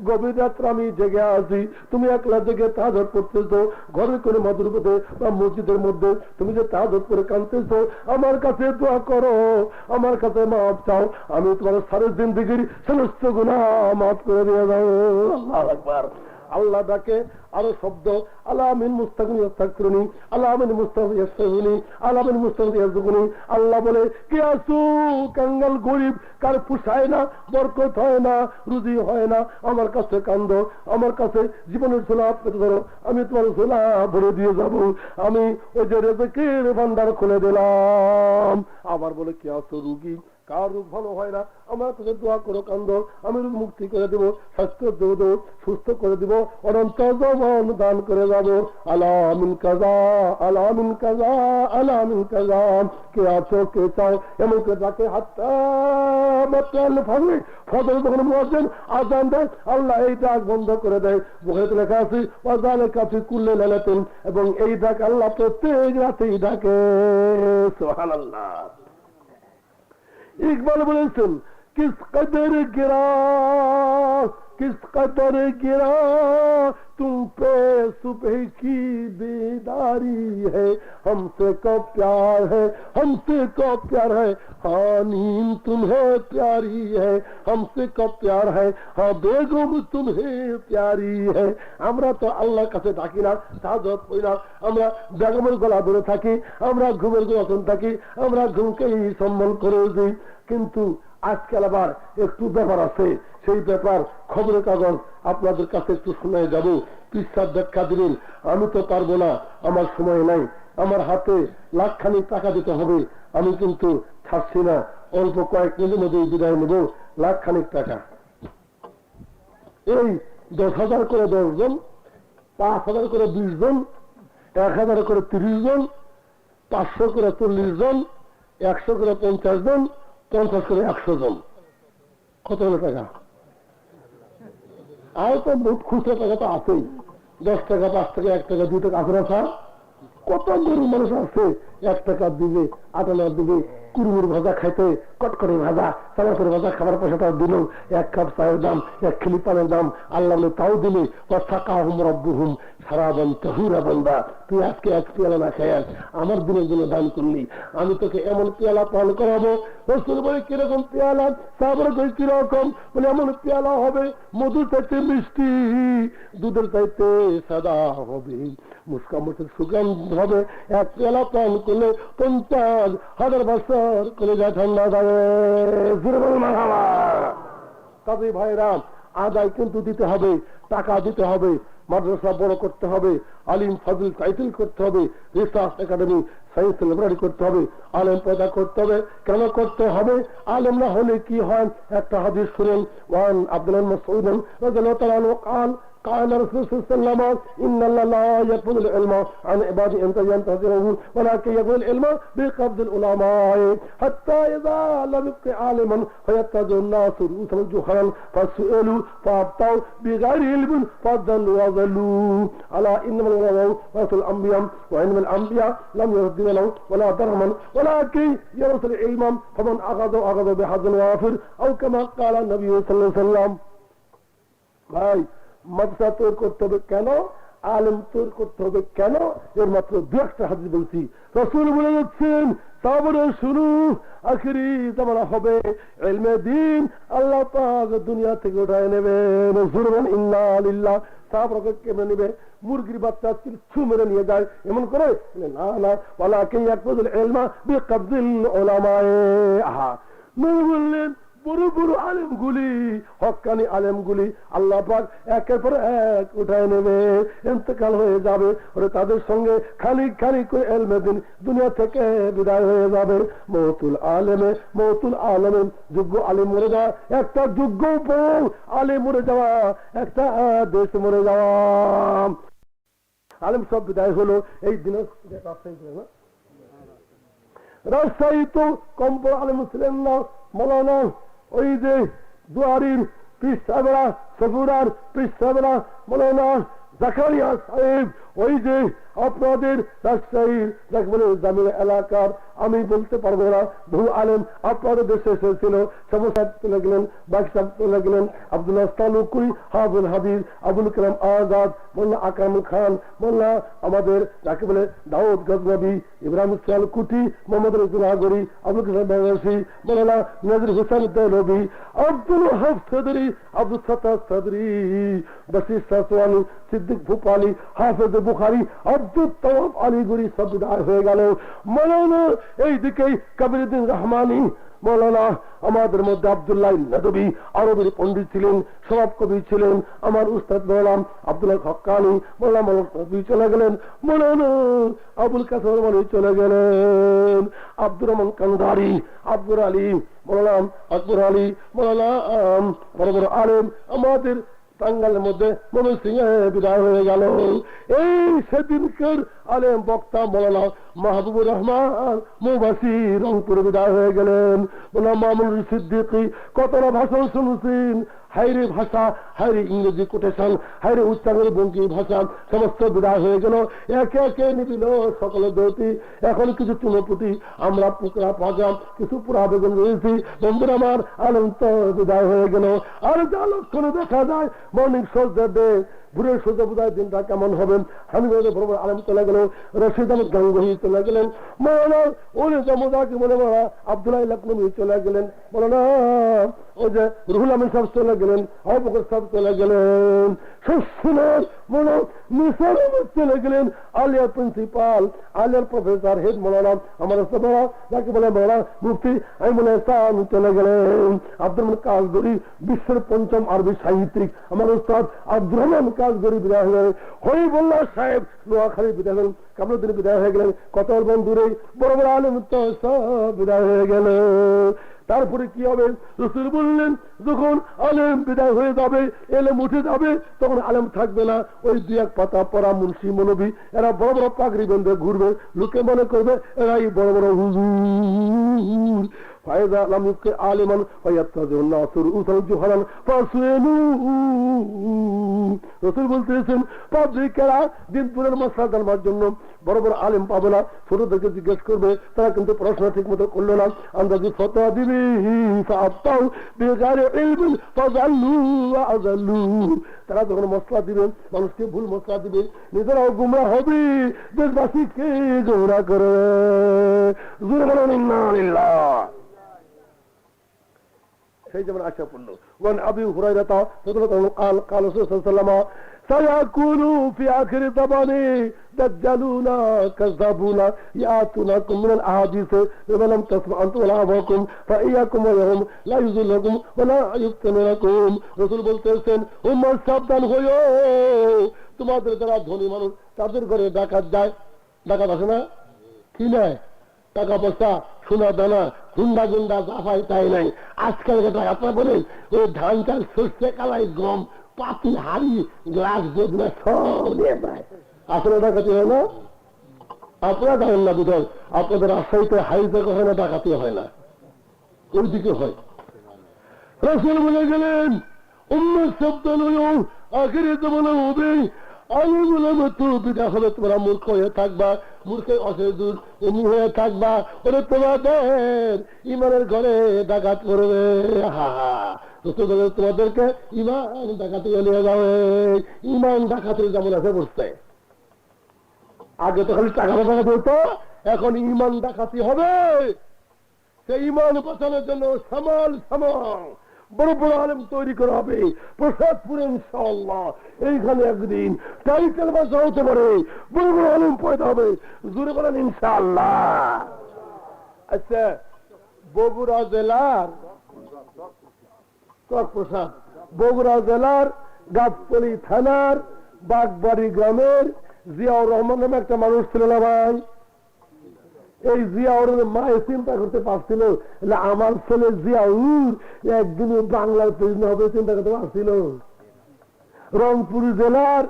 B: গভীর রাত্রে আমি জেগে আছি, তুমি একলা জেগে তাহাজ্জুদ পড়তেছো, ঘরের কোন মাদ্রাসাতে বা মসজিদের মধ্যে তুমি যে তাহাজ্জুদ করে কাঁদতেছো, আমার কাছে দোয়া করো, আমার কাছে মাপ চাও, আমি তোমার সারা জিন্দেগির সমস্ত গুনাহ মাফ করে দিয়ে দাও। আল্লাহু আকবার। আল্লাহ ডাকে আরো শব্দ, আলামিন মুস্তাগফির ইস্তাগফিরুনি, আলামিন মুস্তাগফির ইস্তাগফিরুনি, আলামিন মুস্তাগফির ইস্তাগফিরুনি। আল্লাহ বলে কে আছো কাঙ্গাল গরিব, কার পুষায় না, বরকত হয় না, রুজি হয় না, আমার কাছে কান্দো, আমার কাছে জীবনের ঝোলা পেতে ধরো, আমি তোমার ঝোলা ভরে দিয়ে যাব, আমি ওই যে রিজিকের ভান্ডার খুলে দিলাম। আবার বলে কে আছো রুগী, কার রোগ ভালো হয় না, আমার কাছে দোয়া করো, কান্দ, আমি রোগ মুক্তি করে দেব, স্বাস্থ্য দেব, সুস্থ করে দিব, অনন্ত জীবন দান করে যাব। আলামিন কাজা, আলামিন কাজা, আলামিন কাজা। কে আছো, কে চাও, এমন করে ডাকে হাত্তা মাত্রাল ফাজে। ফজর যখন মুয়াজ্জিন আযান দেয় আল্লাহ এই ডাক বন্ধ করে দেয়। বুখারীতে লেখা আছে ওয়াযালিকা ফি কুল্লি লাইলাতিন, এবং এই ডাক আল্লাহ প্রত্যেক রাতেই ডাকে। সুবহানাল্লাহ। इकबाल बोलेছেন किस कदर गिरा, किस कदर गिरा तुम पे सुबह की बेदारी है, हमसे कब प्यार है, हमसे कब प्यार है, हाँ नींद तुम्हें प्यारी है, हमसे कब प्यार है, हाँ बेगम तुम्हें प्यारी है। আমরা তো আল্লাহর কাছে ডাকি না, তাহাজ্জুদ পড়ি না, আমরা বেগমের গলা ধরে থাকি, আমরা ঘুমের গলা থাকি, আমরা ঘুমকেই সম্মান করে দিই। কিন্তু আজকাল আবার একটু ব্যাপার আছে, সেই ব্যাপার খবরের কাগজ আপনাদের কাছে একটু শোনায় যাব। পিসাব ব্যাখ্যা দিলেন, আমি তো পারবো না, আমার সময় নাই, আমার হাতে লাখখানি টাকা দিতে হবে, আমি কিন্তু ছাড়ছি না, অল্প কয়েক মিনিটের মধ্যে বিদায় নেব। লাখখানিক টাকা, এই 10,000 করে 10 জন, 5,000 করে 20 জন, 1,000 করে 30 জন, 500 করে 40 জন, 100 করে 50 জন, 50 করে 100 জন, কত হলো টাকা? আর তো মোট খুচরা টাকা তো আছেই, 10 টাকা 5 টাকা 1 টাকা 2 টাকা আছে না স্যার? কত গরিব মানুষ আছে 1 টাকা দিবে, 8 আনা দিবে, কুড়মুড় ভাজা খাইতে, কটকরি ভাজা, চানাচুর ভাজা খাবার পয়সাটা দিল, 1 কাপ চায়ের দাম, 1 খিলি পানের দাম, আল্লাহ বলে তাও দিলে, ফাকাহুম রব্বুহুম সারাবান তাহুরা বান্দা, তুই আজকে 1 পেয়ালা না খায় আমার দিনের জন্য দান করলি, আমি তোকে এমন পেয়ালা পান করাবো। রাসূল বলে কিরকম পেয়ালা? সাহাবারা কই কিরকম? বলে এমন পেয়ালা হবে মধুর চাইতে মিষ্টি, দুধের চাইতে সাদা হবে, মুসকামতের সুগন্ধ হবে, 1 পেয়ালা পান করলে 50,000 বছর করে যা ঠান্ডা যাবে। কাজী ভাইরা, আদায় কিন্তু দিতে হবে, টাকা দিতে হবে, মাদ্রাসা বড় করতে হবে, আলিম ফাজিল টাইটেল করতে হবে, রিসার্চ একাডেমি সায়েন্স লাইব্রেরি করতে হবে, আলেম পয়দা করতে হবে। কেন করতে হবে? আলেম না হলে কি হয়? একটা হাদিস শুনেন, ওয়ান আব্দুল্লাহ মাসউদ রাদিয়াল্লাহু তাআলা আনহু قال قال رسول الله صلى الله عليه وسلم إن الله لا يقبل العلم عن عباده أن ينتظره ولكن يقبل العلم بقبض العلماء حتى إذا لم يبق عالما فيتخذ الناس رؤوسهم جهلا فسئلوا فأفتوا بغير علم فضلوا وضلوا ألا إنما العلماء ورثة الأنبياء وإنما الأنبياء لم يردوا له ولا درهما ولكن يورث العلم فمن أخذ بحظ وافر أو كما قال النبي صلى الله عليه وسلم। ভাই, মাদ্রাসা তৈরি করতে হবে কেন? আলেম তৈরি করতে হবে কেন? এর মাত্র 2-1টা হাদিস বলছি। রাসূল বলে যাচ্ছেন, সাহাবারা শুনো, আখিরি জামানা হবে, ইলমে দ্বীন আল্লাহ পাক দুনিয়া থেকে উঠায় নেবেন। যুরবান ইন্না লিল্লাহ। সাহাবারা কেমনে নেবে? মুরগির বাচ্চা কিছু মেরে নিয়ে যায় এমন করে? না না, ওয়ালাকিন ইয়াকুযুল ইলমা বিকবদিল উলামায়ে। আহা, নবী বললেন বড় বড় আলেমগুলি, হক্কানি আলেমগুলি আল্লাহ পাক একের পর এক উঠায় নেবে, ইন্তেকাল হয়ে যাবে, ওরে তাদের সঙ্গে খানিক খানিক করে ইলমে দ্বীন দুনিয়া থেকে বিদায় হয়ে যাবে। মওতুল আলেমে যোগ্য আলেম মরে যাওয়া, একটা যোগ্য বউ আলেম মরে যাওয়া, একটা দেশ মরে যাওয়া, আলেম সব বিদায় হলো। এই দিনে রাজশাহী তো কম বড় আলেম ছিলেন না, মৌলানা ওই যে দুয়ারির পীর সাহেবরা, সফুরার পীর সাহেবরা, মৌলানা জাকারিয়া সাহেব, ওই যে আপনাদের রাজশাহীর যাকে বলে জামিল এলাকার, আমি বলতে পারবো না, বহু আলেম আপনাদের দেশে এসেছিল। সাবু সাহেব চলে গেলেন, বাকি সাহেব চলে গেলেন, আব্দুল্লাহ তালুকুই, হাফিজ হাবিব, আবুল কালাম আজাদ, মোল্লা আকরামুল খান, মোল্লা আমাদের যাকে বলে দাউদ গজনবী, ইব্রাহিম সাল কুটি, মোহাম্মদ রসুল আগরি, আবুল কালাম বাংলাদেশি, মোল্লা নজর হুসেন দেলবি, আব্দুল হাফ চৌধুরী, আব্দুল সত্তার চৌধুরী, বশির সাসওয়ানি, সিদ্দিক ভূপালী, হাফেজ বুখারী, আব্দুল তাওয়াব আলীগুড়ি সব বিদায় হয়ে গেল। মৌলানা এইদিকে কবিরউদ্দিন রহমানী, মৌলানা আমাদের মধ্যে আব্দুল্লাহ নদবী আরবির পণ্ডিত ছিলেন, সব কবি ছিলেন, আমার উস্তাদ মৌলানা আব্দুল্লাহ হক্কানি, মৌলানা মৌলভী চলে গেলেন, মৌলানা আবুল কাসেম রহমানী চলে গেলেন, আব্দুর রহমান কান্দারি, আব্দুর আলী, মৌলানা আকবর আলী, মৌলানা বড় বড় আলেম আমাদের টাঙ্গালের মধ্যে মনোজ সিং বিদায় হয়ে গেল। এই সেদিনকার আলেম বক্তা মৌলানা মাহবুবুর রহমান মুবাসি রংপুরে বিদায় হয়ে গেলেন। মৌলানা মামুনুল সিদ্দিকী কতটা ভাষণ শুনছেন, হাইরে ভাষা, হাইরে ইংরেজি কোটেশন, হাইরে উচ্চারণের বঙ্গি ভাষা, সমস্ত বিদায় হয়ে গেল। একে একে নিবিল সকলের দৌতি। এখন কিছু চুনোপুটি, আমরা পুকরা পাজাম, কিছু পুরা বেগুন রয়েছি। বন্ধুরা আমার, আনন্দ বিদায় হয়ে গেল। আর যা লক্ষণে দেখা যায়, মর্নিং সূর্যের ডে, ভোরের সূর্য বোধহয় দিনটা কেমন হবেন। আমি বড় বড় আলেম চলে গেল, রশিদ আহমদ গাঙ্গুহি চলে গেলেন, মৌলানা ওরে জমদাকে বলে বলা আব্দুল্লাহ লখনবী চলে গেলেন, মৌলানা ওই যে রুহুল আমিন সাহেব চলে গেলেন, আবু বকর সাহেব চলে গেলেন, সুসুনার মৌলানা মিসার চলে গেলেন, আলিয়ার প্রিন্সিপাল, আলিয়ার প্রফেসর হেড মৌলানা আমার বড় যাকে বলে বড় মুফতি আইমুল ইহসান চলে গেলেন, আব্দুল রহমান কাজগরি বিশ্বের 5ম আরবি সাহিত্যিক আমার উস্তাদ আব্দুর রহমান কাজগরি বিদায় হয়ে হরিবুল্লাহ সাহেব নোয়াখালী বিদায় হলেন, কামরুদ্দিন বিদায় হয়ে গেলেন, কত বন্ধুরে বড় বড় আলেম তো সব বিদায় হয়ে গেল। তারপরে কি হবে? রাসূল বললেন, যখন আলেম বিদায় হয়ে যাবে, এলেম উঠে যাবে, তখন আলেম থাকবে না। ওই 2-1 পাতা পড়া মুন্সি মৌলবী এরা বড় বড় পাগড়ি বেঁধে ঘুরবে, লোকে মনে করবে এরাই বড় বড় হুজুর। ফায়দা লাম ইউকে আলিমান ফায়াত্তাজিউন নাসুর উসাল জুহারান ফাসুলু। রাসূল বলতেছেন পাবলিকেরা দিন দুনের মাসলা জানবার জন্য বড় বড় আলেম পাবে না, ছোটদেরকে জিজ্ঞেস করবে, তারা কিন্তু পড়াশোনা ঠিক মতো করলো না, আন্দাজি ফতোয়া দিবি ফাআতাউ বিগাইরি ইলমিন ফাযাল্লু ওয়া আযাল্লু। তারা যখন মসলা দিবে, মানুষকে ভুল মসলা দিবে, নিজেরাও গুমরা হবে, দেশবাসীকে গোমরা করবে। জোরে বলুন ইন্নালিল্লাহ। সেই যেমন আশা পড়ল ওয়ান আবি হুরায়রা রাদিয়াল্লাহু আনহু قال رسول الله صلى الله عليه وسلم سيكون في آخر الزمان دجالون كذابون يأتونكم من الأحاديث بما لم تسمعوا أنتم ولا آباؤكم فإياكم وهم لا يضلكم ولا يفتنونكم। রাসূল বলতেছেন উম্মত সাবধান হইও, তোমাদের যারা ধনী মানুষ তাদের ঘরে ডাকাত যায়, ডাকাত আসে না, কি নাই, টাকা পয়সা সোনা দানা হুন্ডা গুন্ডা জাফাই তাই নাই। আজকাল আপনারা বলেন ওই ধান চাল সর্ষে কালাই গম পাতি হাড়ি গ্লাস বদনা সব নিয়ে যায়। আসলে ডাকাতি হয় না, আপনারা জানেন না বুঝল, আপনাদের আশাইতে হাইতে হয় না, ডাকাতি হয় না, ওইদিকে হয়। রাসূল বলে গেলেন উম্মত সাবধান হইও, আখিরে জামানা হবে আলিমুল মতো বিদা হবে, তোমরা মূর্খ হয়ে থাকবা, মূর্খে অসেদুর এমনি হয়ে থাকবা, ওরে তোমাদের ইমানের ঘরে ডাকাত করবে। তোমাদেরকে ইমান ডাকাতি নিয়ে যাবে। ইমান ডাকাতির যেমন আছে বুঝতে, আগে তো খালি টাকা ডাকাতি হতো, এখন ইমান ডাকাতি হবে। সেই ইমান বাঁচানোর জন্য সামাল সামাল বড় বড় আলেম তৈরি করা হবে প্রসাদপুরে ইনশাআল্লাহ। এইখানে একদিন টাইটেল বাসা হতে পারে, বড় বড় আলেম পয়দা হবে। জোরে বলেন ইনশাআল্লাহ। আচ্ছা, বগুড়া জেলার প্রসাদ, বগুড়া জেলার গাবতলী থানার বাগবাড়ি গ্রামের জিয়াউর রহমান নামে একটা মানুষ ছিল না ভাই? এই জিয়াউর মায়ের চিন্তা করতে পারছিল আমার ছেলে জিয়াউর একদিন বাংলার প্রেসিডেন্ট হবে, চিন্তা করতে পারছিল? রংপুর জেলার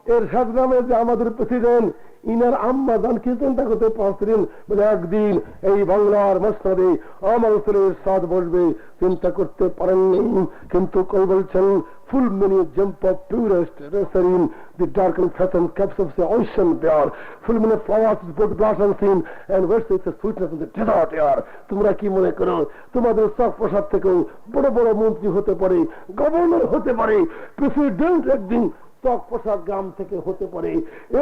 B: এরশাদ নামে যে আমাদের প্রেসিডেন্ট, ইনার আম্মা জান কি চিন্তা করতে পারছিলেন বলে একদিন এই বাংলার মসনদে আমার ছেলে এরশাদ বসবে? চিন্তা করতে পারেননি। কিন্তু কই বলছেন full many jump of tourists racing in the dark and fathom caps of the ocean there, full many flowers both blossom seen and where's the sweetness of the desert air। তোমরা কি মনে করো তোমাদের চক প্রসাদ থেকেও বড় বড় মন্ত্রী হতে পারে, গভর্নর হতে পারে, প্রেসিডেন্ট একদিন চক প্রসাদ গ্রাম থেকে হতে পারে?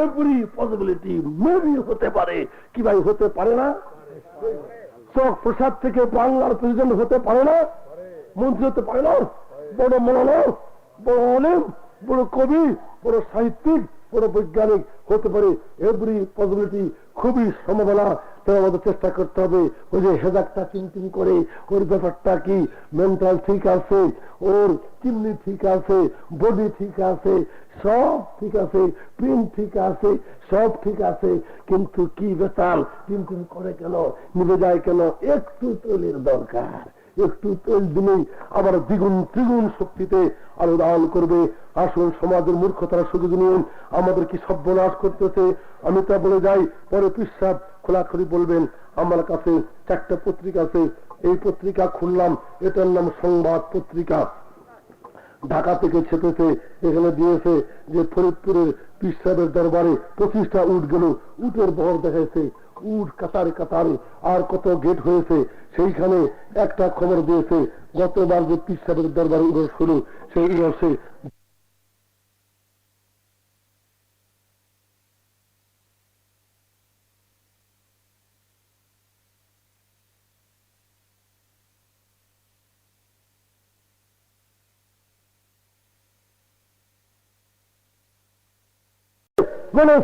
B: এভরি পসিবিলিটি মেবি হতে পারে। কি ভাই হতে পারে না? চক প্রসাদ থেকে বাংলার প্রেসিডেন্ট হতে পারে না, মন্ত্রী হতে পারে না, বড় মৌলানা, বড় আলেম, বড় কবি, বড় সাহিত্যিক, বড় বৈজ্ঞানিক হতে পারে। এভরি পসিবিলিটি খুবই সম্ভাবনা। তাই আমাদের চেষ্টা করতে হবে ওই যে হেদাকটা চিন্তিন করে ওর ব্যাপারটা কি, মেন্টাল ঠিক আছে, ওর কিডনি ঠিক আছে, বডি ঠিক আছে, সব ঠিক আছে, প্রিন্ট ঠিক আছে, সব ঠিক আছে, কিন্তু কি বেতাল চিন্তিন করে কেন, নিভে যায় কেন? একটু তৈলের দরকার, একটু তৈল দিলেই আবার দ্বিগুণ ত্রিগুণ শক্তিতে আরো দান করবে। আসুন সমাজের মূর্খতার সুযোগ নিয়ে আমাদের কি সর্বনাশ করতেছে। আমি তা বলে যাই, পরে পিসাব খোলাখুলি বলবেন। আমার কাছে 4টা পত্রিকা আছে, এই পত্রিকা খুললাম, এটার নাম সংবাদ পত্রিকা, ঢাকা থেকে ছেপেছে। এখানে দিয়েছে যে ফরিদপুরের পিসাবের দরবারে 25টা উট গেল, উটের বহর দেখাইছে, উট কাতারে কাতারে, আর কত গেট হয়েছে। সেইখানে একটা খবর দিয়েছে গতবার যে পিসাবের দরবারে উড়স হলো, সেই উড়সে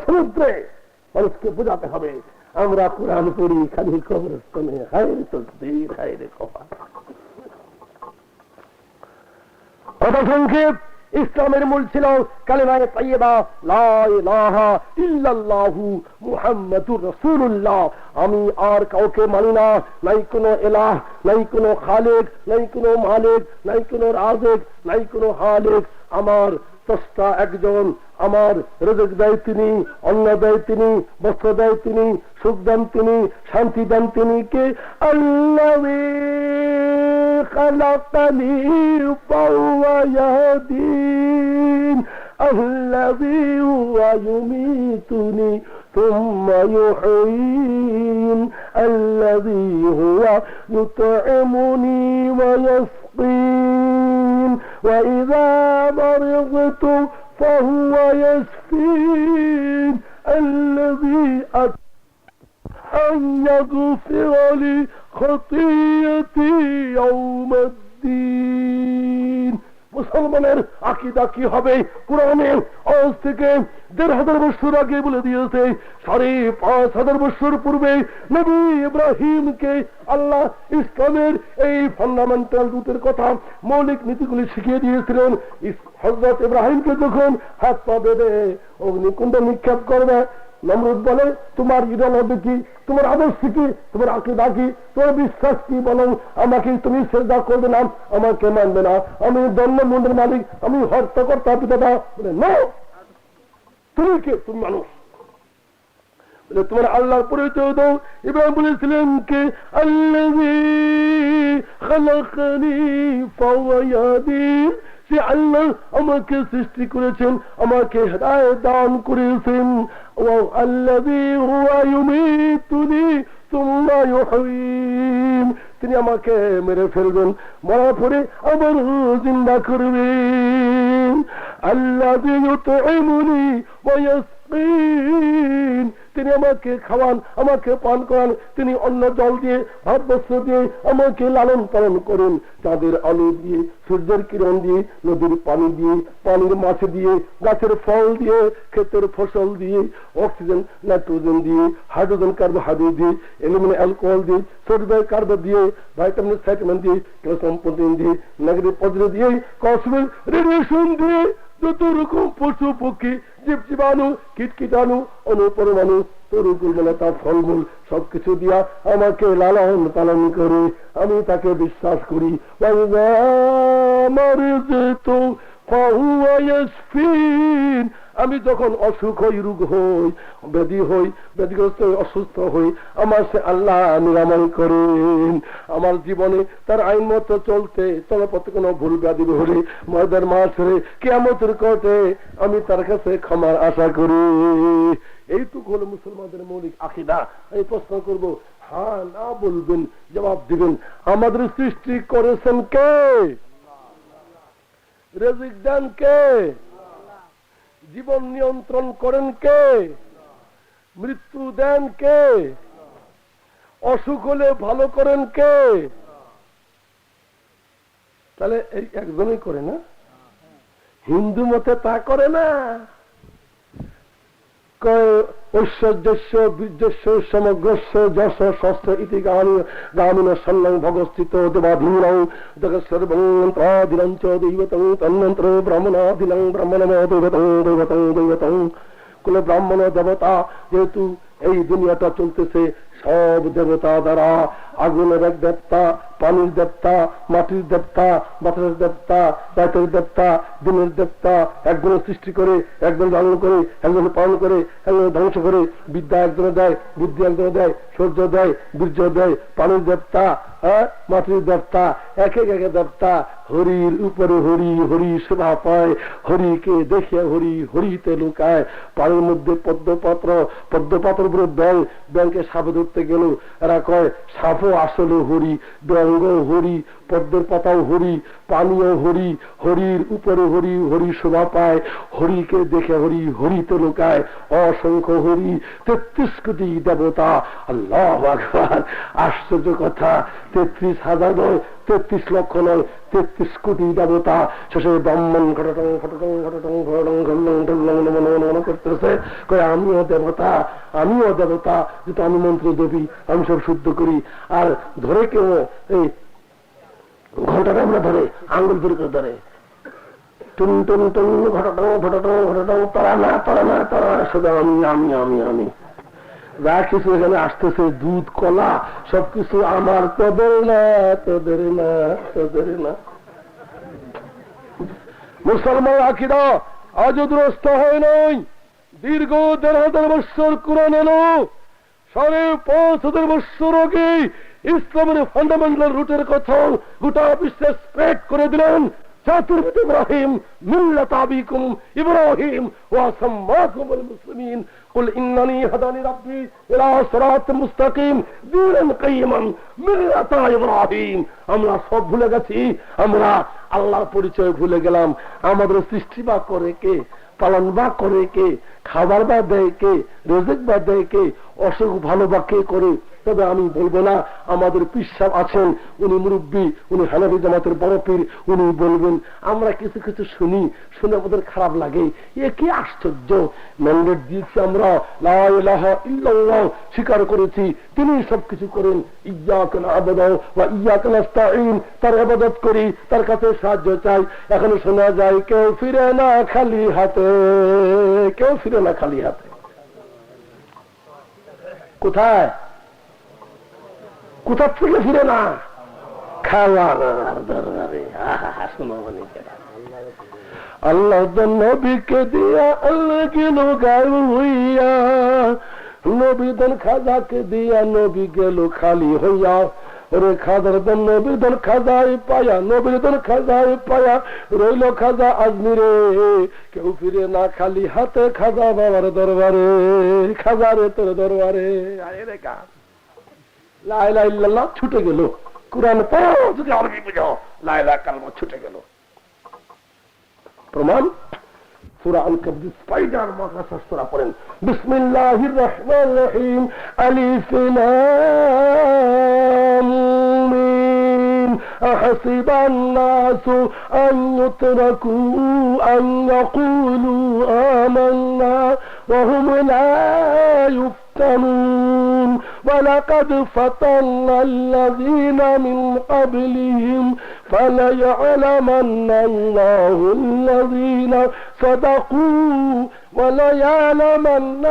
B: সমুদ্রে মানুষকে বোঝাতে হবে আমরা কোরআন পড়ি খালি কবরস্থানে, হায় তসবিহ, হায় রে কফা। কথা সংক্ষেপ, ইসলামের মূল ছিল কালেমায়ে তাইয়্যিবা, লা ইলাহা ইল্লাল্লাহু মুহাম্মাদুর রাসূলুল্লাহ। আমি আর কাউকে মানি না, নাই কোনো ইলাহ, নাই কোনো খালিক, নাই কোনো মালিক, নাই কোনো রাজিক, নাই কোনো হালিক। আমার স্রষ্টা একজন, আমার রিজিক দেয় তিনি, অন্ন দেয় তিনি, বস্ত্র দেয় তিনি, সুখ দেন তিনি, শান্তি দেন তিনি। কে? আল্লাযী খালাকানি ফাহুয়া ইয়াহদিন, আল্লাযী হুয়া ইউমীতুনি সুম্মা ইউহয়ীন, আল্লাযী হুয়া ইউত'ইমুনি ওয়া ইয়াসqীন, ওয়া ইযা মারিদতু ফাহুয়া ইয়াশফীন, আল্লাযী أن يغفر لي خطيئتي يوم الدين। মুসলমানের আকীদা কি হবে? কোরআনে আজ থেকে ১৫০০ বছর আগে বলে দিয়েছে, ৫৫০০ বছর পূর্বে নবী ইব্রাহিমকে আল্লাহ ইসলামের এই ফান্ডামেন্টাল রুটের কথা, মৌলিক নীতিগুলি শিখিয়ে দিয়েছিলেন। হযরত ইব্রাহিমকে যখন হাত পা বেঁধে অগ্নিকুণ্ডে নিক্ষেপ করবে, নমরুদ বলে, তোমার ইডোলজি কি, তোমার আদর্শ কি, তোমার আকীদা কি, তোমার বিশ্বাস কি বলো, আমাকে তুমি সিজদা করবে না, আমাকে মানবে না, আমি জন্মমন্ডের মালিক, আমি হর্তাকর্তা পিতাটা। বলে না, তুমি কে? তুমি মানুষ। বলে তোমার আল্লাহর পরিচয় দাও। ইব্রাহিম বলেছিলেন কে? আল্লাযী খালাকানি ফাহুয়া ইয়াহদিন, যে আল্লাহ আমাকে সৃষ্টি করেছেন, আমাকে হেদায়েত দান করেছেন। আল্লাযী হুয়া ইউমীতুনি সুম্মা ইউহয়ীন, তিনি আমাকে মেরে ফেলবেন, মরার পরে আবার জিন্দা করবেন। আল্লাযী ইউত'ইমুনি ওয়া ইয়াসqীন, তিনি আমাকে খাওয়ান, আমাকে পান করান, তিনি অন্ন জল দিয়ে, ভাত বস্ত্র দিয়ে আমাকে লালন পালন করেন, চাঁদের আলো দিয়ে, সূর্যের কিরণ দিয়ে, নদীর পানি দিয়ে, পানির মাছ দিয়ে, গাছের ফল দিয়ে, ক্ষেতের ফসল দিয়ে, অক্সিজেন নাইট্রোজেন দিয়ে, হাইড্রোজেন কার্বোহাইড্রেট দিয়ে, অ্যালুমিনিয়াম অ্যালকোহল দিয়ে, সোডিয়াম কার্বন দিয়ে, ভাইটামিন সাইটামিন দিয়ে, ক্যালসিয়াম প্রোটিন দিয়ে, নেগেটিভ পজিটিভ দিয়ে, কসমিক রেডিয়েশন দিয়ে, যত রকম পশু পক্ষী, জীব জীবাণু, কীট কীটাণু, অনুপরমাণু, তরুকুল মেলাতা, ফলমূল সবকিছু দিয়া আমাকে লালন পালন করে, আমি তাকে বিশ্বাস করি। আমি যখন অসুখ হই, রোগ হই, ব্যাধি হই, ব্যাধিগ্রস্ত হই, অসুস্থ হই, আমার সে আল্লাহ নিরাময় করেন। আমার জীবনে তার আইন মতো চলতে চলপথে কোনো ভুল ব্যাধি হলে, ময়দার মাস হলে, কিয়ামতের কোর্টে আমি তার কাছে ক্ষমার আশা করি। এইটুকু হলো মুসলমানদের মৌলিক আকীদা। আমি প্রশ্ন করব, হ্যাঁ না বলবেন, জবাব দিবেন। আমাদের সৃষ্টি করেছেন কে? রিজিক দেন কে? জীবন নিয়ন্ত্রণ করেন কে? মৃত্যু দেন কে? অসুখ হলে ভালো করেন কে? তাহলে এই একজনই করে না? হিন্দু মতে তা করে না। ঐশ্বর্যস্য বীর্যস্য সমগ্রস্য যশ শস্ত্র ইতি গামিন সন্ন্যং ভগস্থিত দেবাধীনং জগৎসর্বং ত্রাদিনং চ দৈবতং তন্মন্ত্র ব্রাহ্মণাদিনং ব্রাহ্মণম দৈবতং দৈবতং দৈবতং। কোন ব্রাহ্মণ দেবতা, যেহেতু এই দুনিয়াটা চলতেছে সব দেবতা দ্বারা, আগুনের এক দেবতা, পানির দেবতা, মাটির দেবতা, বাতাসের দেবতা, রাতের দেবতা, দিনের দেবতা, একজনে সৃষ্টি করে, একজন লালন করে, একজনে পালন করে, একজনে ধ্বংস করে, বিদ্যা একজনে দেয়, বুদ্ধি একজনে দেয়, সূর্য দেয়, বীর্য দেয়, পানির দেবতা, মাটির দেবতা, এক এক দেবতা। হরির উপরে হরি, হরি শোভা পায়, হরিকে দেখে হরি হরিতে লুকায়। পানির মধ্যে পদ্মপাত্র, পদ্মপাত্র উপরে ব্যাংকে সাপ ধরতে গেল, এরা কয় সাপও আসলে হরি, ব্যঙ্গ হরি, পদ্মের পাতাও হরি, পানিও হরি, হরির উপরে হরি, হরি শোভা পায়, হরিকে দেখে হরি হরিতে লুকায়। অসংখ্য হরি, ৩৩ কোটি দেবতা। আল্লাহু আকবার! আশ্চর্য কথা, ৩৩,০০০ নয়, ৩৩ লক্ষ নয়, ৩৩ কোটি দেবতা। শেষে ব্রাহ্মণ ঘটটং ঘটটং ঘটটং ঘটটং ঘটটং ঘটটং করতেছে, কয় আমিও দেবতা, আমিও দেবতা, যেহেতু আমি মন্ত্র দেবী, আমি সব শুদ্ধ করি। আর ধরে কেউ এই ঘন্টাটা আমরা ধরে আঙ্গুল বের করে ধরে, টুন টুন টুন ঘটটং ঘটটং ঘটটং, তারা না তারা না তারা, শুধু আমি আমি আমি আমি। যা কিছু এখানে আসতেছে, দুধ কলা সবকিছু আমার, তোদের না তোদের না তোদের না। মুসলমান আকীদা আজও দুরস্ত হয় নাই। দীর্ঘ ১,৫০০ বৎসর কোরআন এলো, ৫,৫০০ বৎসর আগে ইসলামের ফান্ডামেন্টাল রুটের কথা গোটা বিশ্বে স্প্রেড করে দিলেন। চাতুর্বিদ ইব্রাহিম মিল্লাত আবিকুম ইব্রাহিম ওয়া সাম্মাকুমুল মুসলিমিন কুল ইন্নানি হাদানি রাব্বি ইলা সিরাতিন মুস্তাকিম দীনান কাইয়িমান মিল্লাত ইব্রাহিম। আমরা সব ভুলে গেছি, আমরা আল্লাহর পরিচয় ভুলে গেলাম। আমাদের সৃষ্টি বা করে কে, পালন বা করে কে, খাবার বা দেয় কে, রিজিক বা দেয় কে, অসুখ ভালো বা কে করে? তবে আমি বলবো না, আমাদের পীর সাহেব আছেন, উনি মুরব্বী, উনি হানাফি জামাতের বড় পীর, উনি বলবেন। আমরা কিছু কিছু শুনি, শুনে আমাদের খারাপ লাগে। এ কি আশ্চর্য! ম্যান্ডেট দিয়েছি আমরা, লা ইলাহা ইল্লাল্লাহ স্বীকার করেছি, তিনি সবকিছু করেন। ইয়্যাকা না'বুদু ওয়া ইয়্যাকা নাস্তাঈন, তার ইবাদত করি, তার কাছে সাহায্য চাই। এখন শোনা যায় কেউ ফিরে না খালি হাতে, কেউ ফিরে না খালি হাতে। কোথায় কোথা থেকে ফিরে না? খাওয়ার দরবারে। আল্লাহ নবীকে দিয়া আল্লাহ গেল গায়েব হইয়া, নবীদন খাজাকে দিয়া নবী গেল খালি হইয়া। ওরে খাজার দন নবীদন খাজায় পায়া, নবীদন খাজায় পায়া রইল খাজা আজমিরে। কেউ ফিরে না খালি হাতে খাজা বাবার দরবারে, খাজারে তোর দরবারে। আরে রে গা লা ইলাহা ইল্লাল্লাহ ছুটে গেল। কুরআন পড়ো, যদি আরবি বুঝো, লা ইলাহা কালমা ছুটে গেল। প্রমাণ সূরা আল-কাবুর স্পাইডার মাদ্রাসা সূরা পড়েন। বিসমিল্লাহির রহমানির রহিম, আলিফ লাম মিম। আহসিবান নাসু আন ইউতরাকু আন ইয়াকুলু আমান্না ওয়া হুম লা يفتنون ولقد فتنا الذين من قبلهم فليعلمن الله الذين صدقوا وليعلمن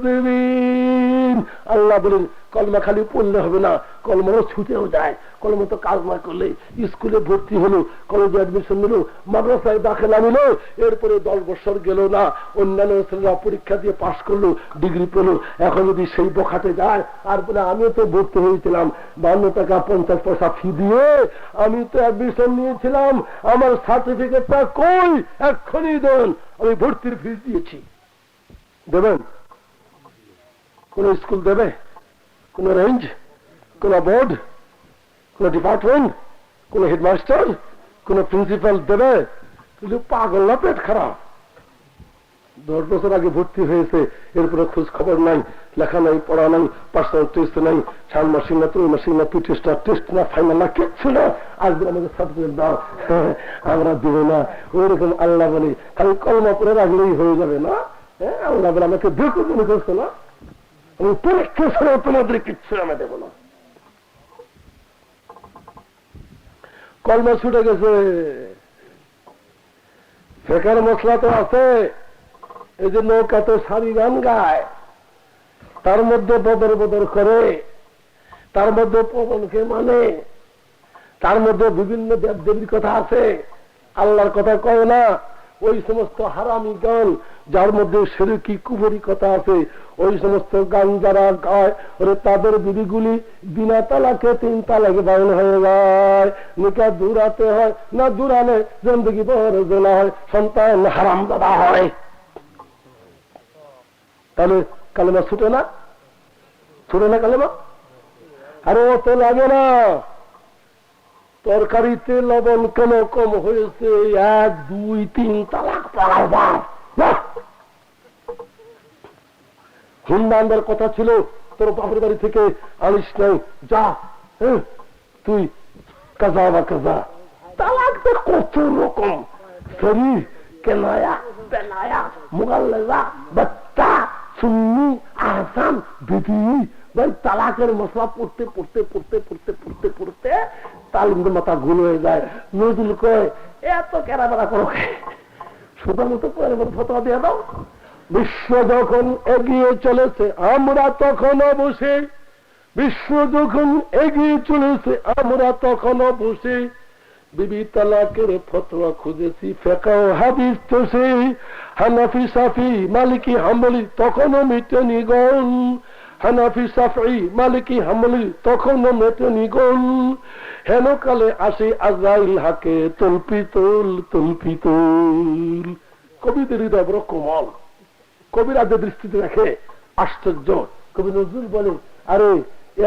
B: الكاذبين। আল্লাহ বলেন কলমা খালি পড়লে হবে না, কলমারও ছুটেও যায়। কলমা তো কাজ না করলে, স্কুলে ভর্তি হলো, কলেজে অ্যাডমিশন নিল, মাদ্রাসায় দাখিলা নিল, এরপরে 10 বছর গেল না, অন্যান্য ছেলেরা পরীক্ষা দিয়ে পাশ করলো, ডিগ্রি পেলো। এখন যদি সেই বখাটে যায় আর বলে আমিও তো ভর্তি হয়েছিলাম 52 টাকা 50 পয়সা ফি দিয়ে, আমি তো অ্যাডমিশন নিয়েছিলাম, আমার সার্টিফিকেটটা কই, এক্ষুনি দেন, আমি ভর্তির ফিস দিয়েছি। দেবেন? কোন স্কুল দেবে? কোন রেঞ্জ? কোন বোর্ড? কোন ডিপার্টমেন্ট? কোন হেডমাস্টার? কোন প্রিন্সিপাল দেবে? কিন্তু পাগল না পেট খারাপ? 10 বছর আগে ভর্তি হয়েছে, এরপরে খোঁজ খবর নাই, লেখা নাই, পড়া নাই, পার্সোনাল টেস্ট নাই, সাল মাসিক না, 3 মাসিক না, পিটিস্টার টেস্ট না, ফাইনাল না, কিচ্ছু না। আজকে আমাদের সার্টিফিকেট দাও, আমরা দেব না। ওইরকম আল্লাহ বলে খালি কলমা পরে রাখলেই হয়ে যাবে না? আল্লাহ বলে আমাকে বেকুব মনে করছো না? আমি পরীক্ষা ছাড়া তোমাদের কিচ্ছু আমি দেবো না। কলমা ছুটে গেছে, ফেকার মশলা তো আছে। এই যে নৌকা তো সারি গান গায়, তার মধ্যে বদর বদর করে, তার মধ্যে পবনকে মানে, তার মধ্যে বিভিন্ন দেব দেবীর কথা আছে, আল্লাহর কথা কয় না। ওই সমস্ত হারামি গান যার মধ্যে শিরকি কুফরি কথা আছে, ওই সমস্ত গান যারা গায়, ওরে তাদের বিবিগুলি বিনা তালাকে 3 তালাকে বাউন হয়ে যায়। নিকা দূরাতে হয় না, দূরালে জিন্দেগি বড় জেলা হয়, সন্তান হারামজাদা হয়। তাহলে কালেমা ছুটে না? ছুটে না কালেমা? আরে অত লাগে না। তরকারিতে লবণ কেন কম হয়েছে, 1, 2, 3 তালাক পড়াও বাপ। হুন্ডা আনবার কথা ছিল, তোর বাপের বাড়ি থেকে আনিস নাই, যা, তুই কাজা বা কাজা। তালাক তো কত রকম, শরীর কেনায়া বেনায়া, মুগাল্লেজা, বাচ্চা, সুন্নি, আহসান, বিধি। ভাই তালাকের মশলা পড়তে পড়তে পড়তে পড়তে পড়তে পড়তে তালিম মাথা গুল হয়ে যায়। নজরুল কয় এত কেরাবেড়া করো, সুতরাং মতো ফতোয়া দিয়ে দাও। বিশ্ব যখন এগিয়ে চলেছে আমরা তখনও বসে, বিশ্ব যখন এগিয়ে চলেছে আমরা তখনও বসে, বিবি তালাকের ফতোয়া খুঁজেছি, ফিকহ হাদিস তো সেই হানাফি শাফি মালিকি হাম্বলি তখনও মেটেনি গন, হানাফি শাফি মালিকি হাম্বলি তখনও মেটেনি গন, হেন কালে আসে আজরাইল হাকে তল্পিতল তল্পিতল। কবিদের হৃদয় বড় কোমল, কবিরা যে দৃষ্টিতে রাখে আশ্চর্য। কবি নজরুল বলেন, আরে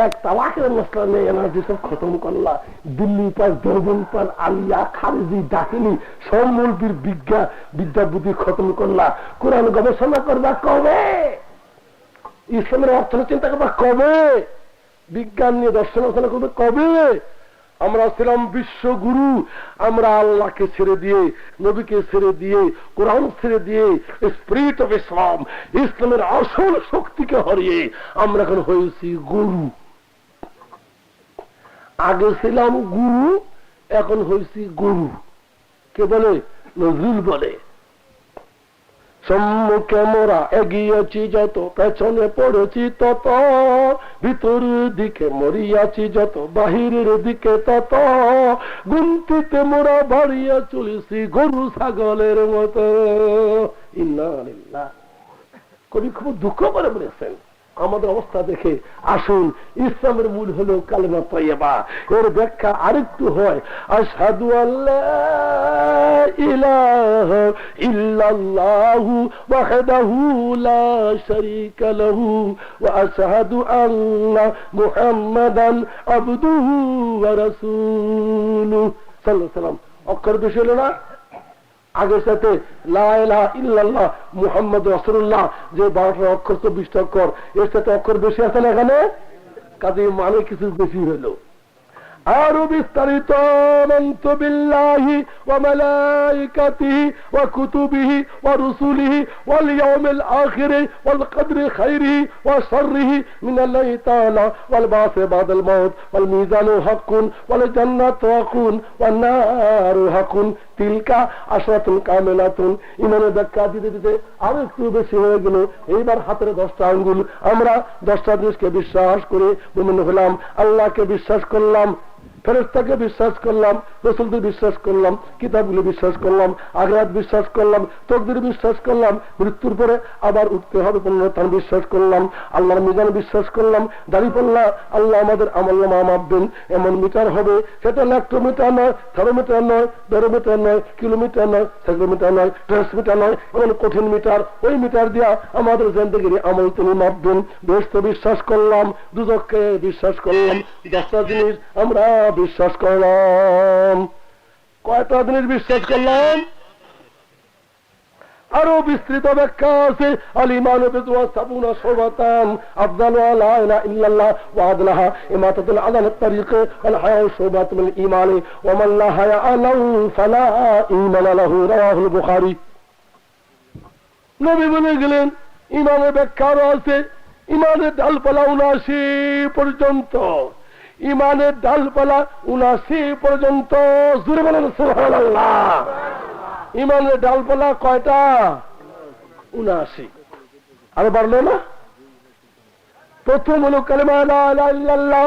B: এক তালাকের মশলা নেই, এনার্জি সব খতম করলা, দিল্লি পার দেওবন্দ পার আলিয়া খারেজি ডাকিনি সব মৌলবীর বিদ্যা বুদ্ধি খতম করলা, কোরআন গবেষণা করবা কবে, ইসলামের অর্থনীতি চিন্তা করবা কবে, বিজ্ঞান নিয়ে দর্শন আলোচনা করবে কবে? আমরা ছিলাম বিশ্বগুরু, আমরা আল্লাহকে ছেড়ে দিয়ে, নবীকে ছেড়ে দিয়ে, কোরআন ছেড়ে দিয়ে, স্পিরিট অফ ইসলাম, ইসলামের আসল শক্তিকে হারিয়ে আমরা এখন হয়েছি গুরু। আগে ছিলাম গুরু, এখন হয়েছি গুরু। কে বলে? নজরুল বলে, সম্মুখে মোরা এগিয়েছি যত, পেছনে পড়েছি তত, ভিতরের দিকে মরিয়াছি যত, বাহিরের দিকে তত, গুনতিতে মোরা বাড়িয়া চলেছি গরু ছাগলের মতো। ইন্নালিল্লাহ। কবি খুব দুঃখ করে বলেছেন আমাদের অবস্থা দেখে। আসুন, ইসলামের মূল হলো কালেমা তাইয়্যিবা, এর ব্যাখ্যা আরেকটু হয়, আশহাদু আল্লা ইলাহা ইল্লাল্লাহু ওয়াহদাহু লা শারীকা লাহু ওয়া আশহাদু আন্না মুহাম্মাদান আবদুহু ওয়া রাসূলুহু সাল্লাল্লাহু আলাইহি ওয়াসাল্লাম। অক্ষর বেশি হলো না? আগের সাথে লা ইলাহা ইল্লাল্লাহ মুহাম্মদ রাসূলুল্লাহ, যে 12টা অক্ষর 24টা অক্ষর, এর সাথে অক্ষর বেশি আছে না এখানে, কাজে মানে কিছু বেশি হলো। আরো বিস্তারিত আনতু বিল্লাহি ওয়া মালাইকাতিহি ওয়া কুতুবিহি ওয়া রুসুলিহি ওয়াল ইয়াউমিল আখির ওয়াল কদরি খাইরিহি ওয়া শাররিহি মিনাল্লাহি তাআলা ওয়াল বা'থ বা'দাল মাউত ওয়াল মিজানু হাক্কুন ওয়াল জান্নাতু হাক্কুন ওয়ান নারু হাক্কুন তিলকা আশরাতুল কামিলাতুন। ইমানের ব্যাখ্যা দিতে দিতে আরো একটু বেশি হয়ে গেল। এইবার হাতের 10টা আঙ্গুল, আমরা 10টা জিনিসকে বিশ্বাস করে মুমিন হলাম। আল্লাহকে বিশ্বাস করলাম, ফেরেশতাকে বিশ্বাস করলাম, রাসূলকে বিশ্বাস করলাম, কিতাবগুলো বিশ্বাস করলাম, আখিরাত বিশ্বাস করলাম, তাকদীর বিশ্বাস করলাম, মৃত্যুর পরে আবার উঠতে হবে পুনরুত্থান বিশ্বাস করলাম, আল্লাহর মিজান বিশ্বাস করলাম, দাঁড়িপাল্লা আল্লাহ আমাদের আমলনামা মাপবেন, এমন মিটার হবে, সেটা ল্যাক্টোমিটার নয়, থার্মোমিটার নয়, ব্যারোমিটার নয়, কিলোমিটার নয়, সেন্টিমিটার নয়, ট্রান্সমিটার নয়, এমন কঠিন মিটার, ওই মিটার দিয়া আমাদের জিন্দেগির আমল তিনি মাপবেন। বেহেশত বিশ্বাস করলাম, দুজককে বিশ্বাস করলাম, 10টা জিনিস আমরা বিশ্বাস করলাম। কয়টা জিনিস বিশ্বাস করলাম? আরো বিস্তৃত ব্যাখ্যা আছে। আল ঈমানু বিদআ সাবুনা শুবাতান আফদালু লা ইলাহা ইল্লাল্লাহ ওয়া আদনাহা ইমাতাতুল আযাল আত-তারিক ওয়াল হায়া শুবাতুল মিনাল ঈমান ওয়া মান লা হায়া লাহু ফালা ঈমান লাহু রাওয়াহুল বুখারী। নবী বলে গেলেন ঈমানের ব্যাখ্যা আছে। ঈমানের ডালপালা 79 পর্যন্ত, ইমানের ডালপালা 79 পর্যন্ত। জোরে বলেন সুবহানাল্লাহ। ইমানের ডালপালা কয়টা? 79। আর বাড়লো না? প্রথম হলো কালেমা লা ইলাহা ইল্লাল্লাহ,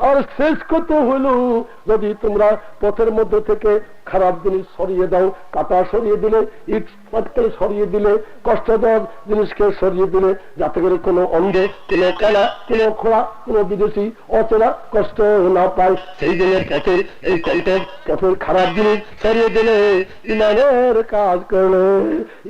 B: আর শেষ কত হলো, যদি তোমরা পথের মধ্যে থেকে খারাপ জিনিস সরিয়ে দাও, কাটা সরিয়ে দিলে, ইট পাটকে সরিয়ে দিলে, কষ্টদায়ক জিনিসকে সরিয়ে দিলে, যাতে করে কোনো অন্ধ, কোনো কালা, কোনো খোলা, কোনো বিদেশি অচেনা কষ্ট না পায়, সেই দিনের কাছে এই কাঠের খারাপ জিনিস সরিয়ে দিলে ইমানের কাজ করলে,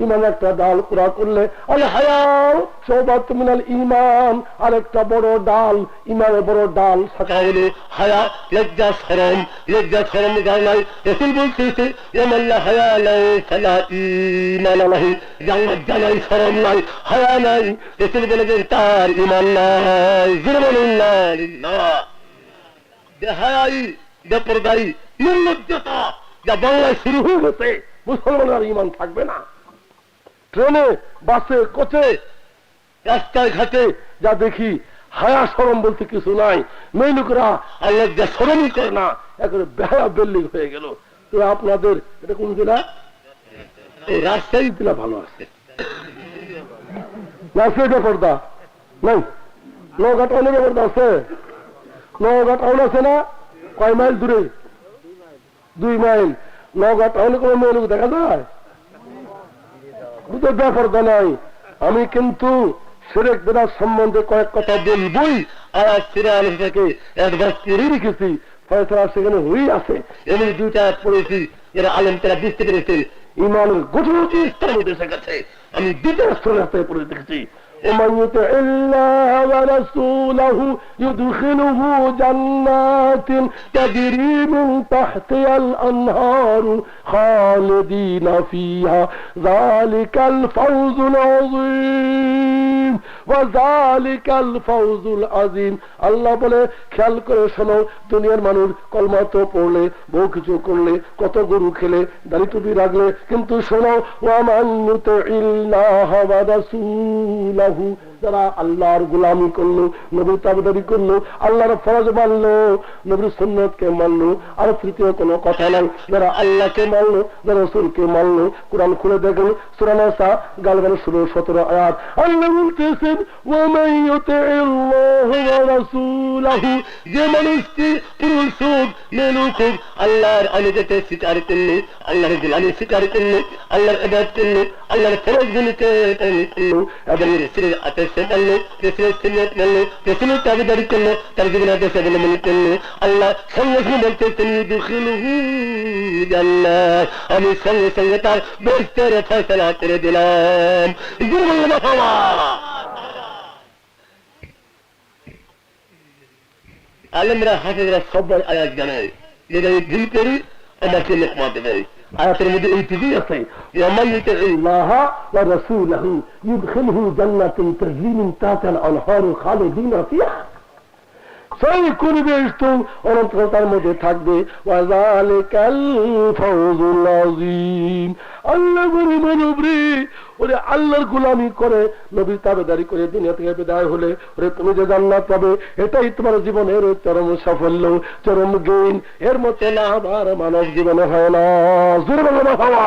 B: ইমান একটা ডাল পুরা করলে, আল হায়াউ শুবাতুম মিনাল ঈমান, আরেকটা বড় ডাল, ইমানের বড় ডাল শাখা হলো হায়া, লজ্জা শরম। লজ্জা শরম যায় নাই, রাসূল বলতেছে ওমান লা হায়া লাহু ফালা ঈমান লাহু, যার লজ্জা নাই, শরম নাই, হায়া নাই, রাসূল বলেছেন তার ঈমান নাই। সুবহানাল্লাহ। বেহায়াই, বেপরদাই, নির্লজ্জতা যা বাংলায় শুরু হয়ে গেছে, মুসলমানের ঈমান থাকবে না। ট্রেনে, বাসে, কোচে, রাস্তায় ঘাটে যা দেখি, হায়া শরম বলতে কিছু নাই। মেয়ে লোকেরা আল্লাহ যা শরমই করে না, একেবারে বেহায়া বিল্ডিং হয়ে গেল। তো আপনাদের এটা কোন জেলা? রাজশাহী জেলা ভালো আছে। রাজশাহীতে পর্দা নাই, নওগাঁ টাউনে পর্দা আছে। নওগাঁ টাউন আছে না? কয় মাইল দূরে? 2 মাইল নওগাঁ টাউনে কোনো মেয়ে লোক দেখা যায়? দুটো ব্যাপারটা নাই। আমি কিন্তু শিরক বিদআত সম্বন্ধে কয়েক কথা বলবই, আয়াত সূরা আল থেকে একবার পড়ে রেখেছি, ফয়সালা সেখানে হয়ে আছে। এমনি 2টা আয়াত পড়েছি, এরা আলেম তারা বুঝতে পেরেছে ইমানের গঠনটি স্তরের মধ্যে এসে গেছে। আমি 2টা স্তরের রাস্তায় পড়ে দেখেছি। ومن يطع الله ورسوله يدخله جنات تجري من تحتها الأنهار خالدين فيها ذلك الفوز العظيم وذلك الفوز العظيم। আল্লাহ বলে, খেয়াল করে শোনো, দুনিয়ার মানুষ কলমা তো পড়লে, বহু কিছু করলে, কত গরু খেলে, দাড়ি টুপি রাখলে, কিন্তু শোনো, ওয়ামান ইউতিইল্লাহ ওয়া রাসূলাহু, যারা আল্লাহর গোলামি করলো, নবীর তাবেদারি করলো, আল্লাহর ফরজ মানলো, নবীর সুন্নতকে মানলো, আর তৃতীয় কোনো কথা নাই, যারা আল্লাহকে মানলো, যারা রাসূলকে মানলো। কোরআন খুলে দেখেন সূরা নিসা গালগাল 16-17 আয়াত। আল্লাহ বলতেছেন, ওয়ামান ইউতিইল্লাহ ওয়া রাসূলাহু, যে মানুষটি পুরুষ হোক মেয়ে হোক আল্লাহর আনুগত্যে স্বীকার করলো, আল্লাহর গোলামি স্বীকার করলো, আল্লাহর ইবাদত করলো, আল্লাহর ফরজগুলিকে করলো, এবং রাসূলের আদেশ মানলো, রাসূলের সুন্নাত মানলো, রাসূলের তাবেদারি করলো, তার জীবনের আদেশ অবলম্বন করলো, আল্লাহ সঙ্গে সঙ্গে বলতেছেন ইউদখিলুহু জান্নাত, আমি সঙ্গে সঙ্গে তার বেহেশতের ফয়সালা করে দিলাম। আলেমরা হাফেজরা সবাই আয়াত জানায়, যেটা ভুল করি আমাকে লোকমা দেবে। আয়াতের মধ্যে এইটুকুই আছে, ওয়ামান ইউতিইল্লাহ ওয়া রাসূলাহু ইউদখিলহু জান্নাতিন তাজরি মিন তাহতিহা আল-আনহারু খালিদিনা ফিহা, সেই পরিবেশ তো অনন্ততার মধ্যে থাকবে। ওয়াযালিকাল ফাওজুল আযীম। আল্লাহ বলে, মানবরে, ওরে আল্লাহর গোলামি করে, নবীর তাবেদারি করে দুনিয়া থেকে বিদায় হলে ওরে তুমি যে জান্নাত পাবে, এটাই তোমার জীবনের চরম সাফল্য, চরম গেইন। এর মধ্যে লাভ আর মানব জীবনে হয় না। জোরে বলো না বাবা।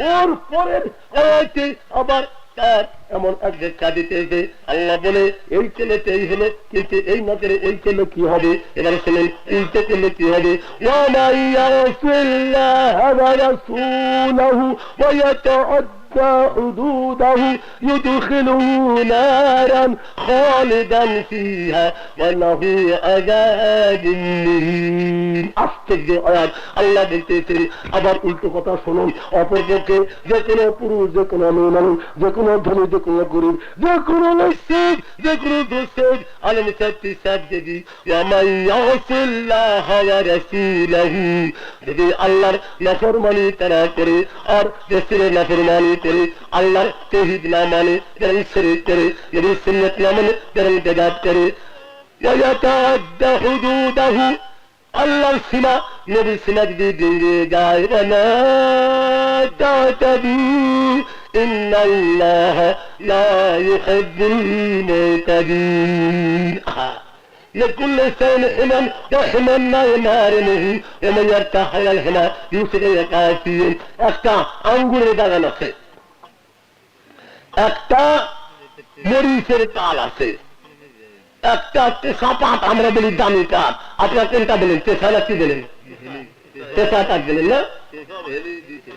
B: ওর পরের আয়াতে আবার তার এমন এক দেখা দিতেছে, আল্লাহ বলে এই ছেলেতে এই হলো, কিন্তু এই না করে ওই ছেলে কি হবে? এবারে ছেলে এইটা করলে কি হবে? ওয়া ইয়াসিল্লাহ ওয়া রাসূলহু ওয়া ইয়াতাআদ্দা حدوده يدخله نارا خالدا فيها وله عذاب مهين। আশ্চর্য আয়াত। আল্লাহ বলতেছেন, আবার উল্টো কথা শুনুন, অপরপক্ষে যে কোনো পুরুষ, যে কোনো মেয়ে মানুষ, যে কোনো ধনী, যে কোনো গরিব, যে কোনো নৈশিক, যে কোনো দোষের আলম সাথী সাথ যদি যদি আল্লাহর নাফরমানি তারা করে আর রাসূলের নাফরমানি করে, আল্লাহর তাওহীদ না মানে, যারা শিরক করে, যারা সুন্নাত না মানে, যারা বিদআত করে, ইয়াতাআদ্দা হুদুদাহু, আল্লাহর সীমা, নবীর সীমা যদি ভেঙে যায়, ওয়ালা তা'তাদু ইন্নাল্লাহা লা ইউহিব্বুল মু'তাদিন। لكل إنسان حمى وحمى نار منه ومن يرتاح إلى الحمى يوسف الكافرين। একটা আঙ্গুরের বাগান আছে, একটা মরিচের তাল আছে, একটা সাপাত আমরা বলি দামি কাঠ। আপনারা কোনটা বলেন? তেসারা কি বলেন? তেসা কাঠ বলেন না?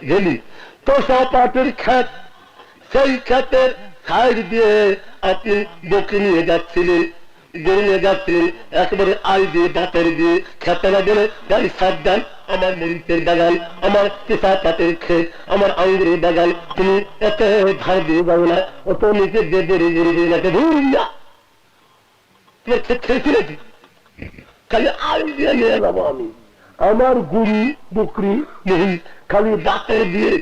B: ভেলি। তো সাপাতের ক্ষেত, সেই ক্ষেতের সাইড দিয়ে আপনি বকে নিয়ে যাচ্ছিলেন, গরু নিয়ে যাচ্ছিলেন, একেবারে আল দিয়ে দাঁতের দিয়ে খেতে না গেলে গাড়ি সার দেন, আমার মরিচের বাগান, আমার কেঁচা পাতের ক্ষেত, আমার আঙ্গুরের বাগান, তুমি এত ধার দিয়ে যাবো না, অত নিজের দিয়ে বেড়ে বেড়ে বেড়ে না, ধরুন না তোমার ক্ষেত খেয়েছিল, খালি আল দিয়ে নিয়ে যাবো আমি। আমার গরু, বকরি, মহিষ খালি দাঁতের দিয়ে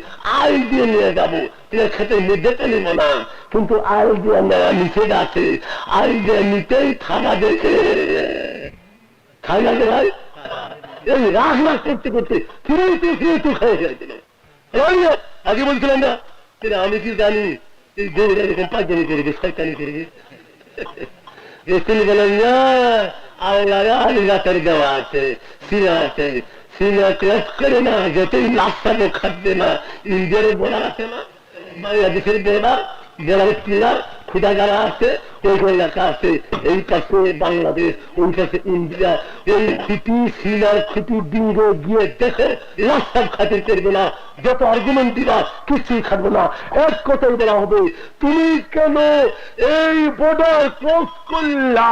B: আল দিয়ে নিয়ে যাবো, তোমার ক্ষেতের মধ্যে তো নেব না। কিন্তু আল দিয়ে নেওয়া নিষেধ আছে, আল দিয়ে নিতেই থানা দেখে খাই লাগে ভাই। এই রাগ রাগ করতে করতে ফিরে ফিরে খাই গেছিল। আগে বলছিলাম না, আমি কি জানি এই গরু এরকম পাঁচজনই করবে, শয়তানি করবে। বলেন না, আল্লাহ আলী রাতের দেওয়া আছে, সিনা আছে, সিনা ক্লাস করে না, যতই লাশটাকে খাটবে না, ইন্ডিয়ারে বলার আছে না, বাংলাদেশের বেড়া, বেড়ার পিলার
C: খুদা যারা আছে ওইখানে লেখা আছে এই পাশে বাংলাদেশ, ওই পাশে ইন্ডিয়া। ওই খুঁটি সিনার খুঁটি ডিঙ্গে গিয়ে দেখে লাস্টার খাতির করবে না, যত আর্গুমেন্ট দিবা কিছুই খাটবে না। এক কথাই বলা হবে, তুমি কেন এই বর্ডার ক্রস করলা,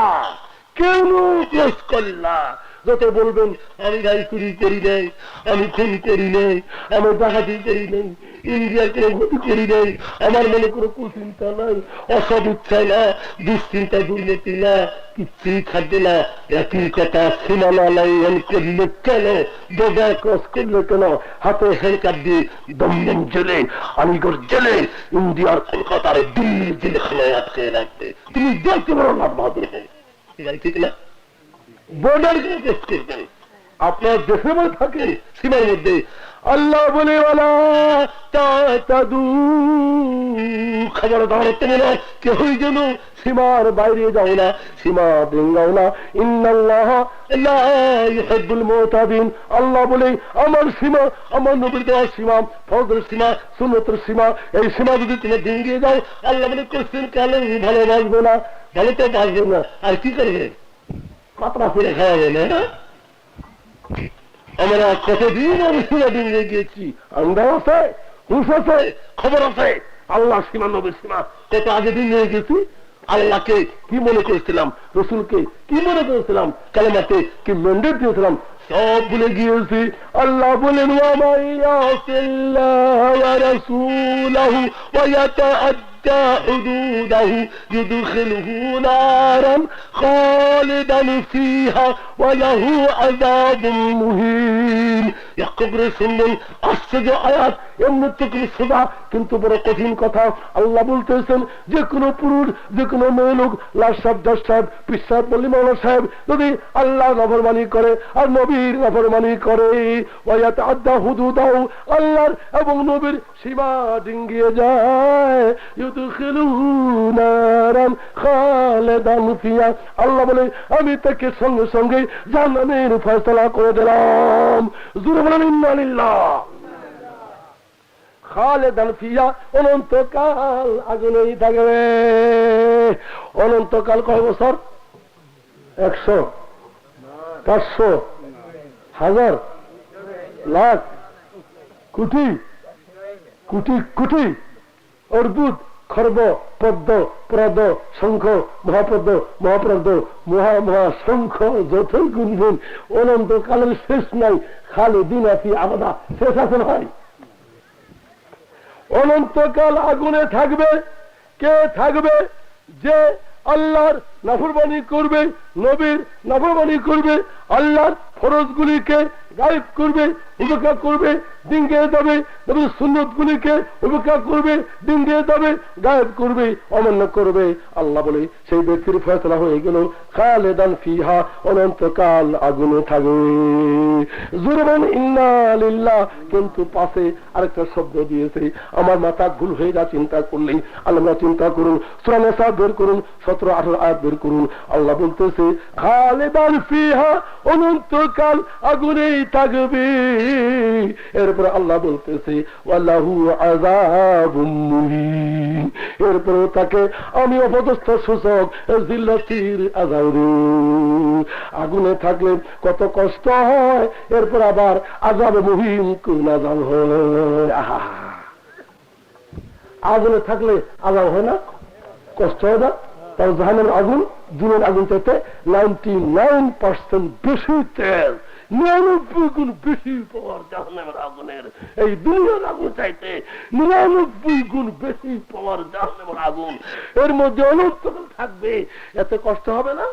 C: কেন ক্রস করলা? যত বলবেন আমি গাড়ি চুরি করি নাই, আমি খুন করি নাই, আমি ডাকাতি করি নাই, ইন্ডিয়ার কোনো ক্ষতি করি নাই, আমার মনে কোনো কুচিন্তা নাই, অসৎ ইচ্ছা না, দুশ্চিন্তা দুর্নীতি না, কিচ্ছুই থাকবে না। একই কথা সীমানা লাইন করলে কেন, বর্ডার ক্রস করলে কেন, হাতে হ্যান্ডকাপ দিয়ে দমদম জেলে, আলিগড় জেলে, ইন্ডিয়ার কলকাতার দিল্লির জেলখানায় আটকে রাখবে। তুমি দেখতে পারো না বাহাদুর, ঠিক না? বর্ডার ক্রস করবেন, আপনার দেশের মধ্যে থাকে সীমার মধ্যে। আল্লাহ বলে খবরদার তোমরা কেউই যেন সীমার বাইরে যাও না, সীমা ভেঙ্গাও না। ইন্নাল্লাহ লা ইউহিব্বুল মুতাদিন, আল্লাহ বলে আমার সীমা, আমার নবীর দেওয়া সীমা, ফরজের সীমা, সুন্নতের সীমা, এই সীমা যদি তুমি ভেঙে যাও, আল্লাহ বলে কোশ্চেন কেন ভালোবাসবে না, ভালো তো বাসবে না, আর কি করবে? পাতলা ফিরে খাওয়াবে না। আমরা কতদিন আমি সীমা ভেঙে গিয়েছি, আন্দাজ আছে, হুঁশ আছে, খবর আছে। আল্লাহ সীমা, নবীর সীমা কত আগে দিন নিয়ে গেছি। আল্লাহকে কি মনে করেছিলাম, রসুলকে কি মনে করেছিলাম, কালেমাতে কি ম্যান্ডেট দিয়েছিলাম, সব ভুলে গিয়েছি। আল্লাহ বলেন حدوده يدخله نارا خالدا فيها وله عذاب مهين। শুনলেন আশ্চর্য আয়াত, এমনি তো কোনো সোজা কিন্তু বড় কঠিন কথা। আল্লাহ বলতেছেন যে কোনো পুরুষ, যে কোনো মেয়ে লোক, লাশ সাহেব, জজ সাহেব, পীর সাহেব, মল্লি মাওলানা সাহেব যদি আল্লাহ নাফরমানি করে আর নবীর নাফরমানি করে, ওয়ায়াত আদ্দা হুদুদাহু, আল্লাহর এবং নবীর সীমা ডিঙ্গিয়ে যায়, নারান খালেদান ফিহা, আল্লাহ বলে আমি তাকে সঙ্গে সঙ্গে জাহান্নামের ফয়সালা করে দিলাম। জোরে বলেন ইন্না লিল্লাহ। খালেদান ফিহা, অনন্তকাল আগুনেই থাকবে। অনন্তকাল কয় বছর? 100, 500, 1000, লাখ, কোটি, কোটি কোটি, অর্বুদ, খর্ব, পদ্ম, প্রদ, শঙ্খ, মহাপদ্ম, মহাপ্রদ, মহা মহা শঙ্খ, যতই গুনগুন, অনন্তকালের শেষ নাই। খালিদিন ফি আবাদা, শেষ আছে ভাই? অনন্তকাল আগুনে থাকবে। কে থাকবে? যে আল্লাহর নাফরমানি করবে, নবীর নাফরমানি করবে, আল্লাহর ফরজগুলিকে গায়েব করবে, উপেক্ষা করবে, ডিঙ্গিয়ে দেবে, নবীর সুন্নতগুলিকে উপেক্ষা করবে, ডিঙ্গিয়ে দেবে, গায়েব করবে, অমান্য করবে। আল্লাহ বলে সেই ব্যক্তির ফয়সালা হয়ে গেল খালেদান ফিহা, অনন্তকাল আগুনে থাকবে। জুরমান ইন্না লিল্লাহ। কিন্তু পাশে আরেকটা শব্দ দিয়েছে, আমার মাথা ভুল হয়ে যা চিন্তা করলেই আল্লাহ চিন্তা করুন, সূরা নিসা বের করুন, 17-18 আয়াত বের করুন। আল্লাহ বলতেছে খালেদান ফিহা, অনন্তকাল আগুনেই থাকবে। এরপরে আল্লাহ বলতেছে ওয়ালাহু আযাবুম মুহিন, এরপরে তাকে আমি অপদস্থ সূচক জিল্লাতির আযাব দেব। আগুনে থাকলে কত কষ্ট হয়, এরপর আবার আযাবে মুহিন কোন আযাব হয়। আগুনে থাকলে আযাব হয় না, কষ্ট হয় না? তার জাহান্নামের আগুন জুনের আগুন চাইতে 99% বেশি তেল, 99 গুণ বেশি পাওয়ার জাহান্নামের আগুনের। এই দুনিয়ার আগুন চাইতে 99 গুণ বেশি পাওয়ার জাহান্নামের আগুন। এর মধ্যে অনন্তকাল থাকবে, এত কষ্ট হবে না?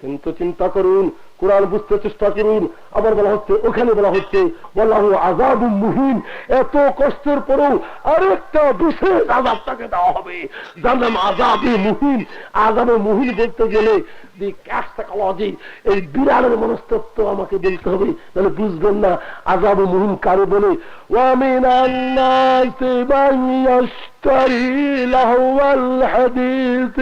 C: কিন্তু চিন্তা করুন, কোরআন বুঝতে চেষ্টা করুন। আবার বলা হচ্ছে, ওখানে বলা হচ্ছে ওয়ালাহু আযাবুম মুহিন, এত কষ্টের পরেও আরেকটা বিশেষ আযাব তাকে দেওয়া হবে, যার নাম আযাবে মুহিন। আযাবে মুহিন বলতে গেলে দি ক্যাস্টাকোলজি, এই বিড়ালের মনস্তত্ত্ব আমাকে বলতে হবে, তাহলে বুঝবেন না আযাবে মুহিন কারে বলে। ওয়া মিনান নাসি মান ইয়াশতারি লাহওয়াল হাদিস